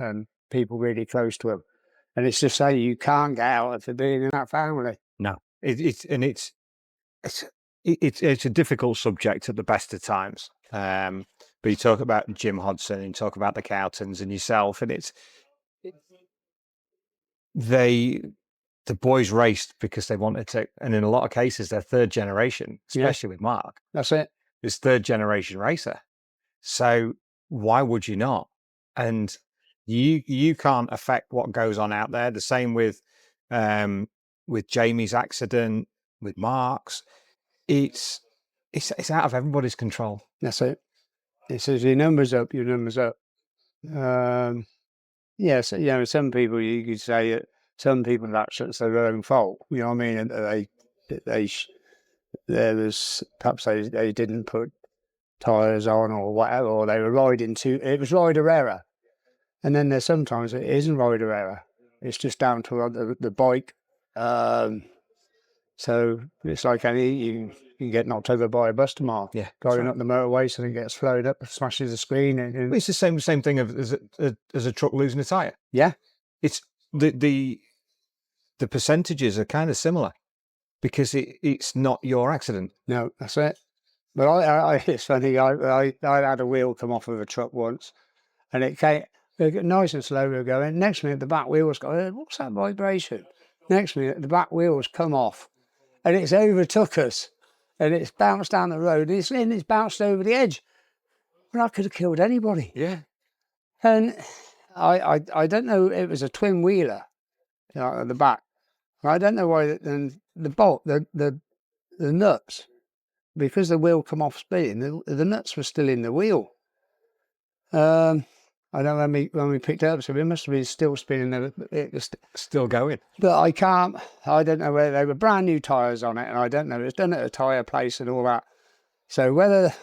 people really close to them. And it's just saying you can't get out of being in that family. No, it's a difficult subject at the best of times. But you talk about Jim Hodson and you talk about the Cowtons and yourself, and the boys raced because they wanted to, and in a lot of cases they're third generation, especially with Mark. That's it. It's third generation racer. So why would you not? And you can't affect what goes on out there. The same with Jamie's accident, with Mark's. It's out of everybody's control. That's it. It says your numbers up, your numbers up. Yes, some people you could say that some people's accidents are their own fault. You know what I mean? And perhaps they didn't put tyres on or whatever, or they were riding it was rider error. And then there's sometimes it isn't rider error. It's just down to the bike. So it's like you can get knocked over by a bus tomorrow. Yeah, going up the motorway, so it gets flowed up, smashes the screen. And it's the same thing as a truck losing a tyre. Yeah, it's the percentages are kind of similar. because it's not your accident. No, that's it. But it's funny. I had a wheel come off of a truck once, and it came nice and slow. We were going. Next minute, the back wheels go. What's that vibration? Next minute, the back wheels come off, and it's overtook us, and it's bounced down the road. And it's bounced over the edge. Well, I could have killed anybody. Yeah. And I don't know. It was a twin wheeler, at the back. I don't know why. And the bolt, the nuts, because the wheel come off spinning, the nuts were still in the wheel. I don't know when we picked it up, so it must have been still spinning. It was Still going. But I don't know whether they were brand new tyres on it, and I don't know. It was done at a tyre place and all that. So whether,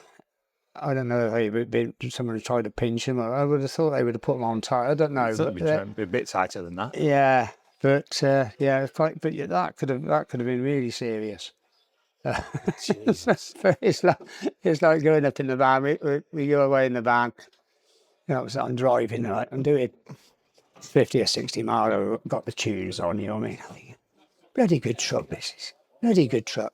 I don't know if someone tried to pinch them, or I would have thought they would have put them on tyre. I don't know. It'd be a bit tighter than that. Yeah, but yeah, that could have been really serious. It's like going up in the van. We go away in the van. I'm driving, right? I'm doing 50 or 60 miles. I've got the tunes on, you know what I mean? I think, bloody good truck, this is. Bloody good truck.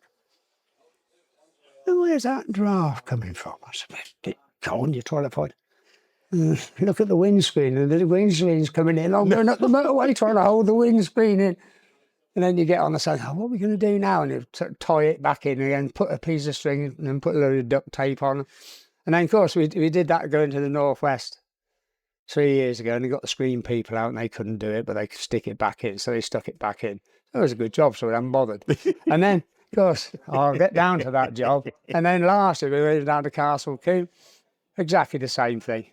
And where's that draft coming from? I said, go on, you're trying to find. Look at the windscreen, and the windscreen's coming in. I'm going up the motorway trying to hold the windscreen in. And then you get on the side, what are we going to do now? And you tie it back in again, put a piece of string and then put a load of duct tape on. And then, of course, we did that going to the northwest 3 years ago, and they got the screen people out, and they couldn't do it, but they could stick it back in. So they stuck it back in. It was a good job, so we haven't bothered. And then, of course, I'll get down to that job. And then last year, we went down to Castle Combe. Exactly the same thing.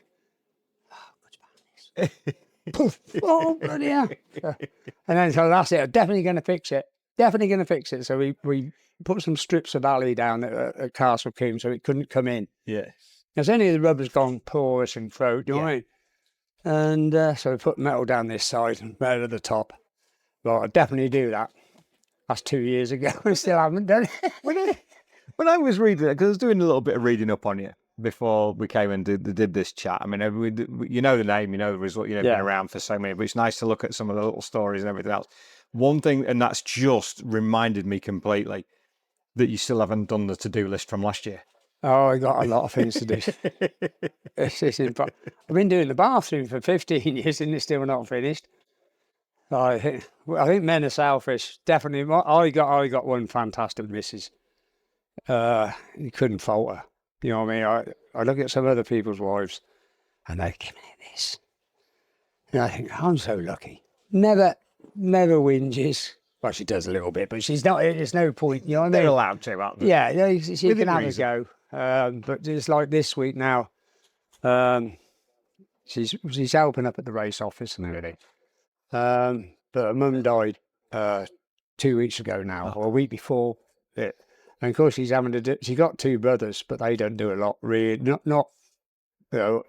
Poof. Oh, bloody hell. And then, so that's it. I'm definitely going to fix it. Definitely going to fix it. So we put some strips of alley down at Castle Combe so it couldn't come in. Yeah. Because any of the rubber's gone porous and throat, you know what I mean? And so we put metal down this side and metal at the top. Well, I'll definitely do that. That's 2 years ago. I still haven't done it. When I was reading it, because I was doing a little bit of reading up on you before we came and did this chat. I mean, you know the name, you know the result, been around for so many, but it's nice to look at some of the little stories and everything else. One thing, and that's just reminded me completely, that you still haven't done the to-do list from last year. Oh, I got a lot of things to do. I've been doing the bathroom for 15 years and it's still not finished. I think men are selfish. Definitely. I got one fantastic missus. You couldn't fault her. You know what I mean? I look at some other people's wives and they're giving it this. And I think, I'm so lucky. Never whinges. Well, she does a little bit, but she's not, there's no point, you know what I mean? They're allowed to, aren't they? Yeah, she Within can have reason. a go. But just like this week now, she's helping up at the race office and everything. But her mum died 2 weeks ago now, or a week before it. And of course, she's having to do, she got two brothers, but they don't do a lot, really. Not you know,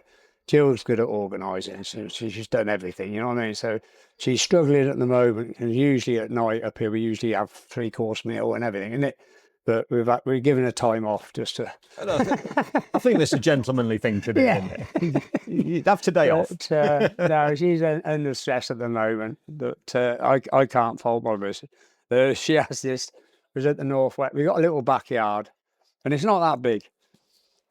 Jill's good at organising, so she's done everything, you know what I mean? So she's struggling at the moment, and usually at night up here, we usually have 3-course meal and everything, isn't it? But we're giving her time off just to... I think that's a gentlemanly thing to do, Yeah. isn't it? You'd have today off. No, she's under stress at the moment, but I can't fault my missus. She has this, was at the northwest, we got a little backyard, and it's not that big,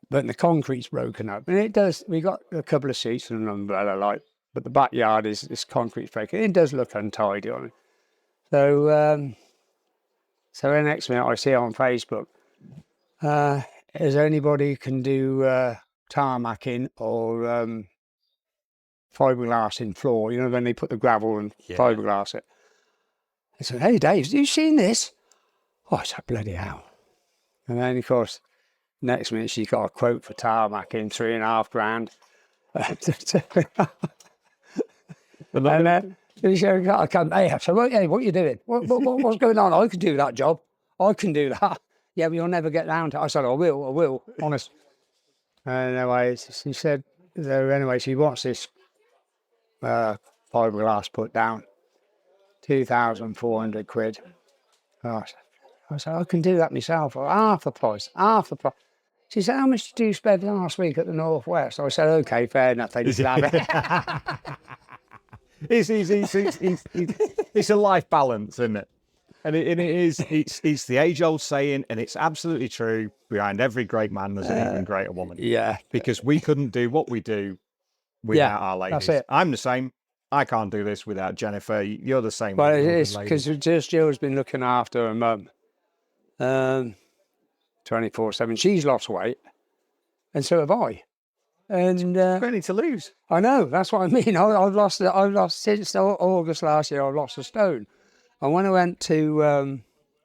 but the concrete's broken up. And it does, we got a couple of seats and an umbrella light, but the backyard is this concrete's breaking. It does look untidy on it. So the next minute I see on Facebook, is there anybody who can do tarmacking or fiberglass in floor? You know, when they put the gravel and fiberglass it. I said, hey Dave, have you seen this? Oh, I said, bloody hell. And then of course, next minute she's got a quote for tarmacking, $3,500. And then she said, I come, hey, I said, hey, what are you doing? What's going on? I can do that job. I can do that. Yeah, but you'll never get down to it. I said, I will, honest. Anyway, she said, so anyway, she wants this fiberglass put down, 2,400 quid. Oh, I said, I can do that myself for half the price. She said, how much did you spend last week at the Northwest? I said, okay, fair enough. They just have it. It's a life balance, isn't it? And it is, it's the age-old saying, and it's absolutely true. Behind every great man, there's an even greater woman. Yeah. Because we couldn't do what we do without our ladies. That's it. I'm the same. I can't do this without Jennifer. You're the same. Well, with it your is ladies. because Jill's been looking after her mum 24/7. She's lost weight, and so have I. And Ready to lose. I know, that's what I mean. I've lost since August last year. I've lost a stone. And when I went to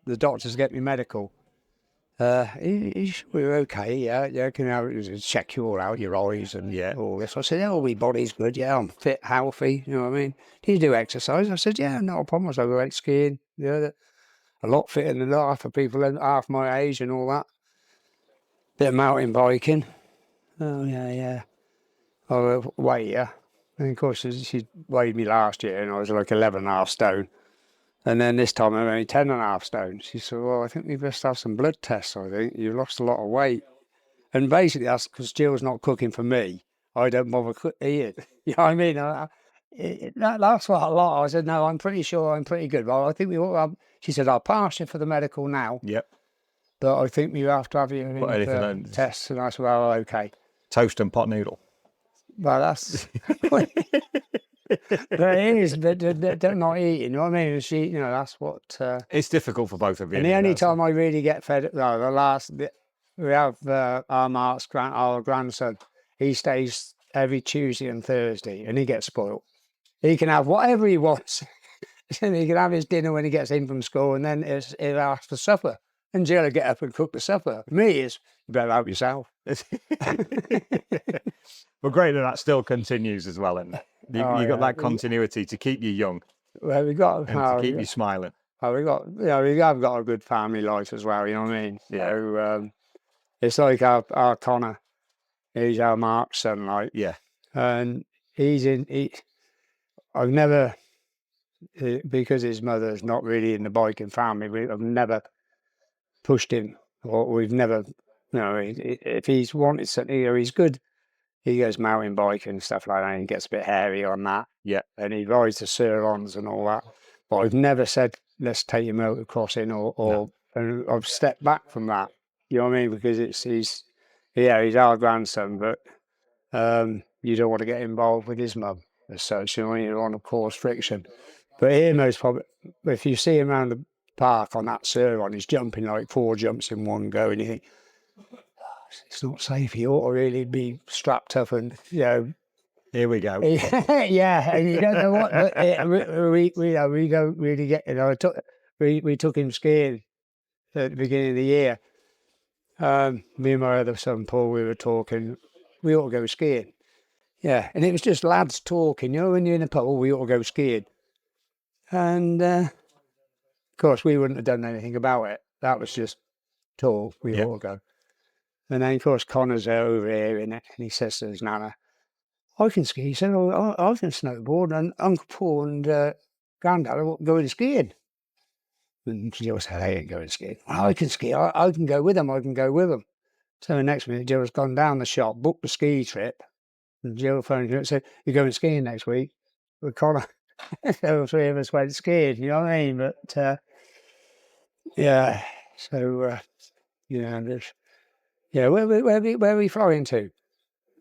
the doctors to get me medical, we were okay. Yeah, can I check you all out, your eyes and all this. I said, oh, my body's good. Yeah, I'm fit, healthy. You know what I mean? Do you do exercise? I said, yeah, not a problem. So I went skiing. Yeah, a lot fitter than half of people half my age and all that. Bit of mountain biking. Oh yeah. Oh, weight, yeah. And of course, she weighed me last year and I was like 11.5 stone. And then this time I'm only 10.5 stone. She said, well, I think we best have some blood tests, I think. You've lost a lot of weight. And basically that's because Jill's not cooking for me. I don't bother eating. You know what I mean? That's what a lot. I said, no, I'm pretty sure I'm pretty good. Well, I think we all have. She said, I'll pass you for the medical now. Yep. But I think we have to have you in for tests. And I said, well, okay. Toast and pot noodle. Well, that's... But it is, but they're not eating, you know what I mean? She, you know, that's what... It's difficult for both of you. And the only time I really get fed... No, the last... We have our grandson. He stays every Tuesday and Thursday, and he gets spoiled. He can have whatever he wants. And he can have his dinner when he gets in from school, and then he'll ask for supper. And Jill will get up and cook the supper. Me is, you better help yourself. But great that still continues as well, and you got that continuity to keep you young. Well, we got and to keep you smiling. Oh, we have got a good family life as well. You know what I mean? Yeah. So, it's like our Connor. He's our Mark's son, like. Yeah. And I've never, because his mother's not really in the biking family. I've never pushed him, or we've never. You know, if he's wanted something, or he's good. He goes mountain biking and stuff like that, and he gets a bit hairy on that. Yeah. And he rides the Surons and all that. But I've never said, let's take him motocrossing or and I've stepped back from that. You know what I mean? Because he's our grandson, but you don't want to get involved with his mum as such. You know, you don't want to cause friction. But here, most probably, if you see him around the park on that Suron, he's jumping like 4 jumps in one go, and you think, it's not safe. He ought to really be strapped up and, you know. Here we go. Yeah, and you don't know what. We don't really get, you know, we took him skiing at the beginning of the year. Me and my other son, Paul, we were talking, we ought to go skiing. Yeah, and it was just lads talking, you know, when you're in a pub, we ought to go skiing. And, of course, we wouldn't have done anything about it. That was just talk, we ought to go. And then, of course, Connor's over here in it, and he says to his nana, I can ski. He said, oh, I can snowboard, and Uncle Paul and Granddad are going skiing. And Jill said, I ain't going skiing. Well, I can ski. I can go with them. So the next minute, Jill's gone down the shop, booked the ski trip, and Jill phoned her and said, you're going skiing next week with Connor. So the 3 of us went skiing, you know what I mean? But, yeah, so, you know, there's... Yeah, where are we flying to?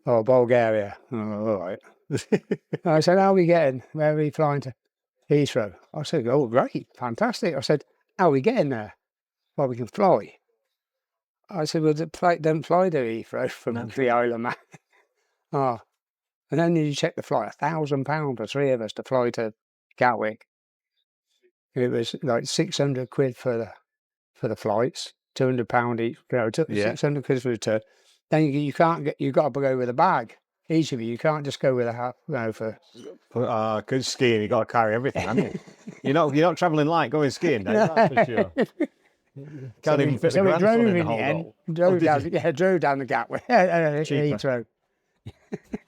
Oh, Bulgaria. Oh, all right. I said, how are we getting? Where are we flying to? Heathrow. I said, oh, great, fantastic. I said, how are we getting there? Well, we can fly. I said, well, the flight don't fly to Heathrow from the Isle of Man. Oh, and then you check the flight, £1,000 for 3 of us to fly to Gatwick. It was like 600 quid for the flights. £200 each, you know, 600 quid for the return. Then you can't get, you've got to go with a bag. Each of you can't just go with a half, you know, for... Good skiing, you've got to carry everything, haven't you? You're not travelling light going skiing, Dave, that's for sure. Can't even fit the grandson in the whole goal. Drove down the Gatwick. Heathrow.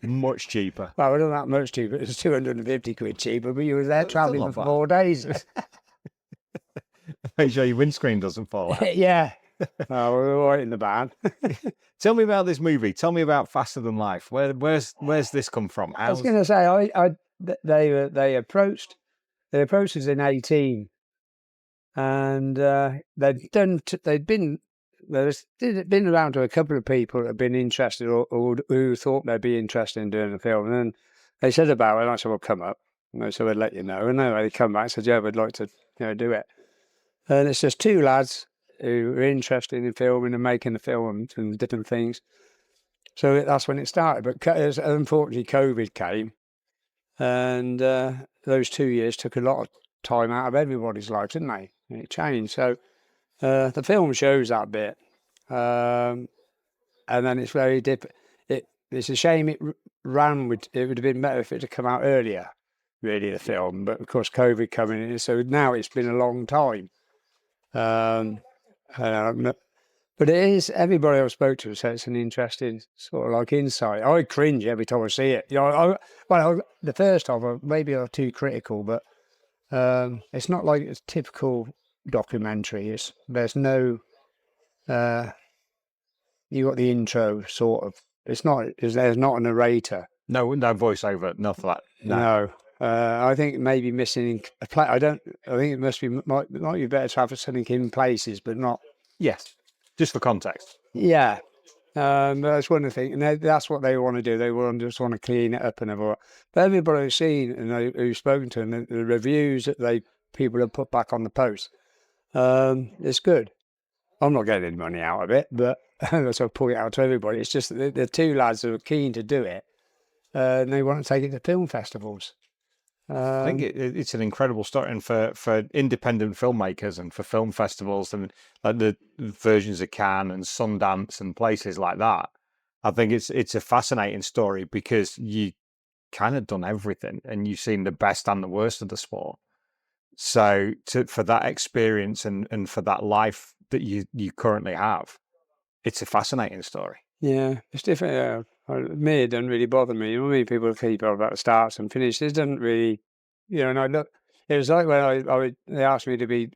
Much cheaper. Well, it wasn't that much cheaper. It was 250 quid cheaper, but you were there travelling for 4 days. Make sure your windscreen doesn't fall out. Yeah. Oh, we're all right in the van. Tell me about this movie. Tell me about Faster Than Life. Where's this come from? I was going to say, they approached us in 18, and they'd been around to a couple of people that had been interested or who thought they'd be interested in doing the film. And then they said about it, and I said, well, come up. And they said, we'd let you know. And then they come back and said, yeah, we'd like to do it. And it's just two lads who are interested in filming and making the film and different things. So that's when it started. But unfortunately, COVID came, and those 2 years took a lot of time out of everybody's life, didn't they? And it changed. So the film shows that bit. And then it's very different. It's a shame it ran with. It would have been better if it had come out earlier, really, the film. But of course, COVID coming in, so now it's been a long time. But it is. Everybody I spoke to said it's an interesting sort of like insight. I cringe every time I see it. The first time maybe I was too critical, but it's not like it's typical documentary. There's no. You got the intro sort of. There's not a narrator. No voiceover, nothing like that. No. I think maybe missing a play. I think it might be better to have something in places, but not. Yes, just for context. Yeah. That's one of the things, and that's what they want to do. They just want to clean it up and everything. But everybody I've seen and who's spoken to them, the reviews that people have put back on the post, it's good. I'm not getting any money out of it, but so I point it out to everybody. It's just that the two lads are keen to do it, and they want to take it to film festivals. I think it's an incredible story, and for independent filmmakers and for film festivals and like the versions of Cannes and Sundance and places like that. I think it's a fascinating story because you kind of done everything and you've seen the best and the worst of the sport. So for that experience and for that life that you currently have, it's a fascinating story. Yeah, it's different. Me, it doesn't really bother me. You know, many people keep on about the starts and finishes. It doesn't really, and I look. It was like when they asked me to be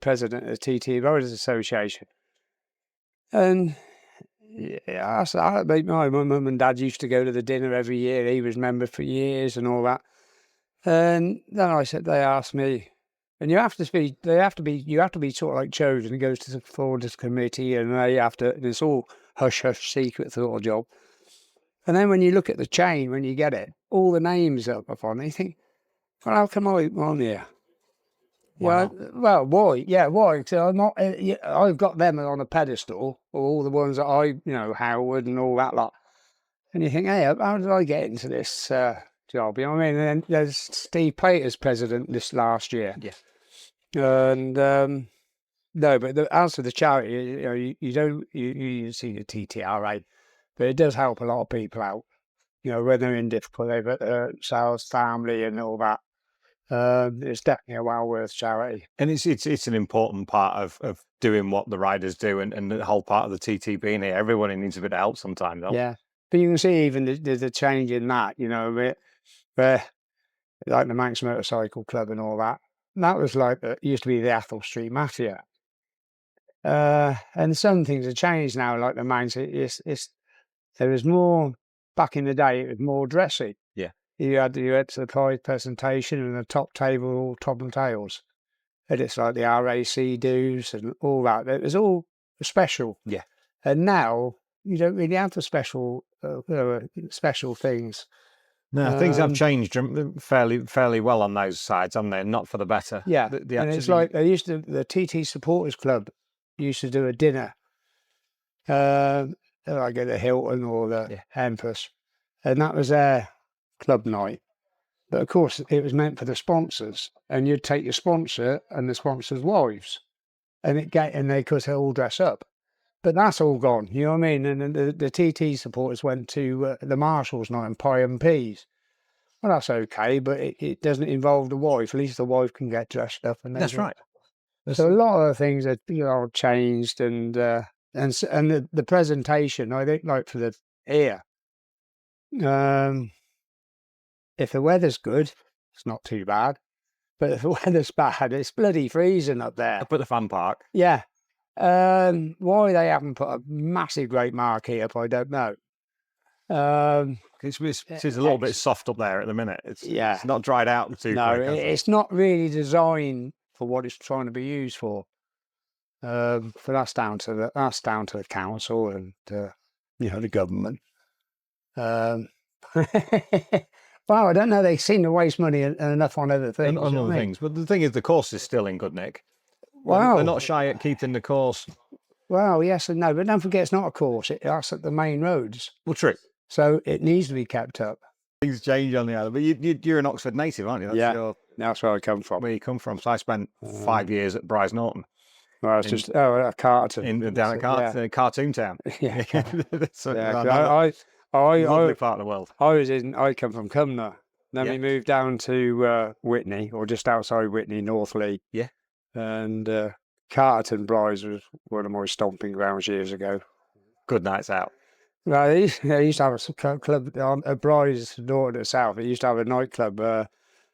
president of the TT Rowers Association, and yeah, my mum and dad used to go to the dinner every year. He was member for years and all that. And then they asked me, and you have to be sort of like chosen. It goes to the forward committee, and and it's all hush hush secret sort of job. And then when you look at the chain, when you get it, all the names up on it, you think, well, how come I'm on here? Wow. Yeah, well, why? Yeah, why? So I'm not. I've got them on a pedestal, all the ones that Howard and all that lot. And you think, hey, how did I get into this job? You know what I mean? And then there's Steve Pater's president this last year. Yeah. And no, but as for the charity, you see the TTRA, but it does help a lot of people out. When they're in difficulty, but sales, family, and all that. It's definitely a well worth charity. And it's an important part of doing what the riders do and the whole part of the TT being here. Everybody needs a bit of help sometimes. Though. Yeah, but you can see even the change in that. Where like the Manx Motorcycle Club and all that. And that was like it used to be the Athol Street Mafia. And some things have changed now, like the Manx. There was more back in the day. It was more dressy. Yeah. You had the prize presentation and the top table, all top and tails. And it's like the RAC dues and all that. It was all special. Yeah. And now you don't really have the special things. No, things have changed fairly well on those sides, haven't they? Not for the better. Yeah. And it's like the TT Supporters Club used to do a dinner. Like at the Hilton or the Empress. And that was their club night. But of course, it was meant for the sponsors, and you'd take your sponsor and the sponsors' wives, and they could all dress up. But that's all gone. You know what I mean? And the TT supporters went to the Marshall's night and pie and peas. Well, that's okay, but it doesn't involve the wife. At least the wife can get dressed up. And that's right. So a lot of things have changed, and the presentation. I think like for the air. If the weather's good, it's not too bad. But if the weather's bad, it's bloody freezing up there. Up at the fan park. Yeah. Why they haven't put a massive great marquee up, I don't know. It's a little bit soft up there at the minute. It's not dried out too quick. It's not really designed for what it's trying to be used for. But that's down to the council and the government. Well, I don't know. They seem to waste money enough on other things. On other things, but the thing is, the course is still in good nick. Wow. They're not shy at keeping the course. Well, yes and no, but don't forget it's not a course. That's at the main roads. Well, true. So it needs to be kept up. Things change on the island, but you're an Oxford native, aren't you? That's where I come from. Where you come from. So I spent 5 years at Bryce Norton. Well, it's just at Carterton. Down at Cartoon Town. Yeah. Lovely part of the world. I come from Cumnor. Then Yeah. we moved down to Whitney, or just outside Whitney, Northley. Yeah. And Carterton Bryce was one of my stomping grounds years ago. Good nights out. Well, they used to have a club on Bryce Norton at South. It used to have a nightclub,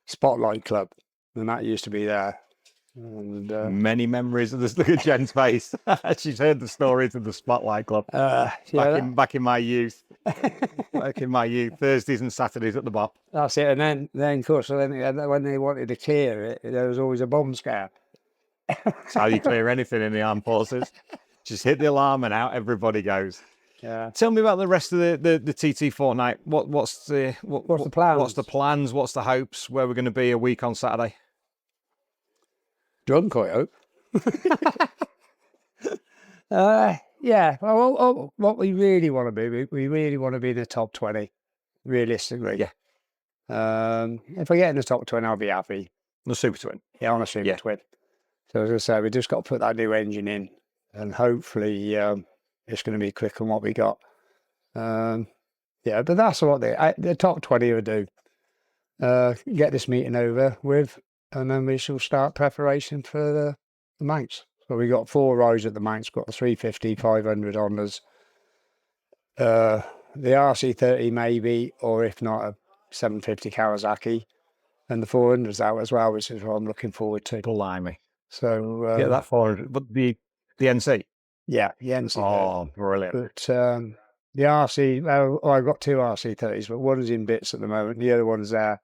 Spotlight Club, and that used to be there. And many memories of this. Look at Jen's face. She's heard the stories of the Spotlight Club back in my youth. Back in my youth, Thursdays and Saturdays at the Bop. That's it. And then of course, when they wanted to clear it, there was always a bomb scare. That's how you clear anything in the armed forces. Just hit the alarm and out everybody goes. Yeah. Tell me about the rest of the TT fortnight. What's the plans? What's the plans? What's the hopes? Where we're going to be a week on Saturday? Drunk, I hope. Yeah. Well, what we really want to be, we really want to be in the top 20, realistically. Yeah. If I get in the top 20, I'll be happy. The Super Twin. Yeah, on a Super Twin. So as I say, we just got to put that new engine in, and hopefully it's going to be quicker than what we got. Yeah, but that's what the top 20 will do. Get this meeting over with, and then we shall start preparation for the Manx. So we got 4 rides at the Manx. Got the 350, 500 on us. The RC30 maybe, or if not, a 750 Kawasaki, and the 400's out as well, which is what I'm looking forward to. Blimey. So Get that 400, but the NC. Yeah, the NC. Oh, brilliant. But the RC, well, I've got 2 RC30s, but one's in bits at the moment. The other one's there.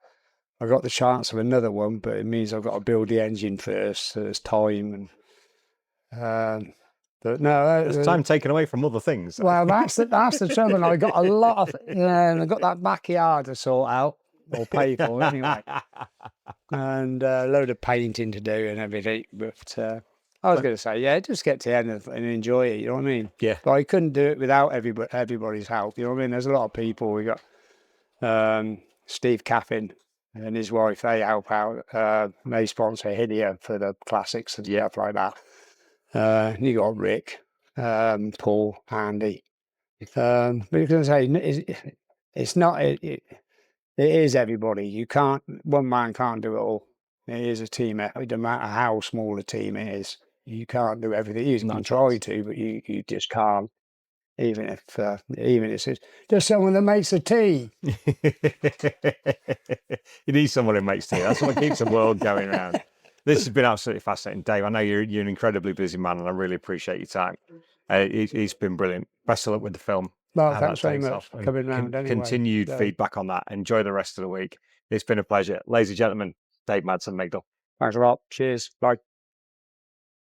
I've got the chance of another one, but it means I've got to build the engine first. So there's time and. But no, there's time taken away from other things. Well, that's the trouble. I got a lot of, and I got that backyard to sort out or pay for anyway, and a load of painting to do and everything. But I was going to say, yeah, just get to the end of it and enjoy it. You know what I mean? Yeah. But I couldn't do it without everybody's help. You know what I mean? There's a lot of people. We got Steve Caffin and his wife. They help out. They sponsor Hydia for the classics and stuff like that. You got Rick, Paul, Andy. But you can say it's not. It is everybody. You can't. One man can't do it all. It is a team effort. No matter how small a team it is, you can't do everything. You can try to, but you just can't. Even if it's just someone that makes the tea. You need someone who makes tea. That's what keeps the world going round. This has been absolutely fascinating, Dave. I know you're an incredibly busy man, and I really appreciate your time. It's been brilliant. Best of luck with the film. Well, thanks very much for coming round. Anyway. Continued feedback on that. Enjoy the rest of the week. It's been a pleasure. Ladies and gentlemen, Dave MADSEN-MYGDAL. Thanks a lot. Cheers. Bye.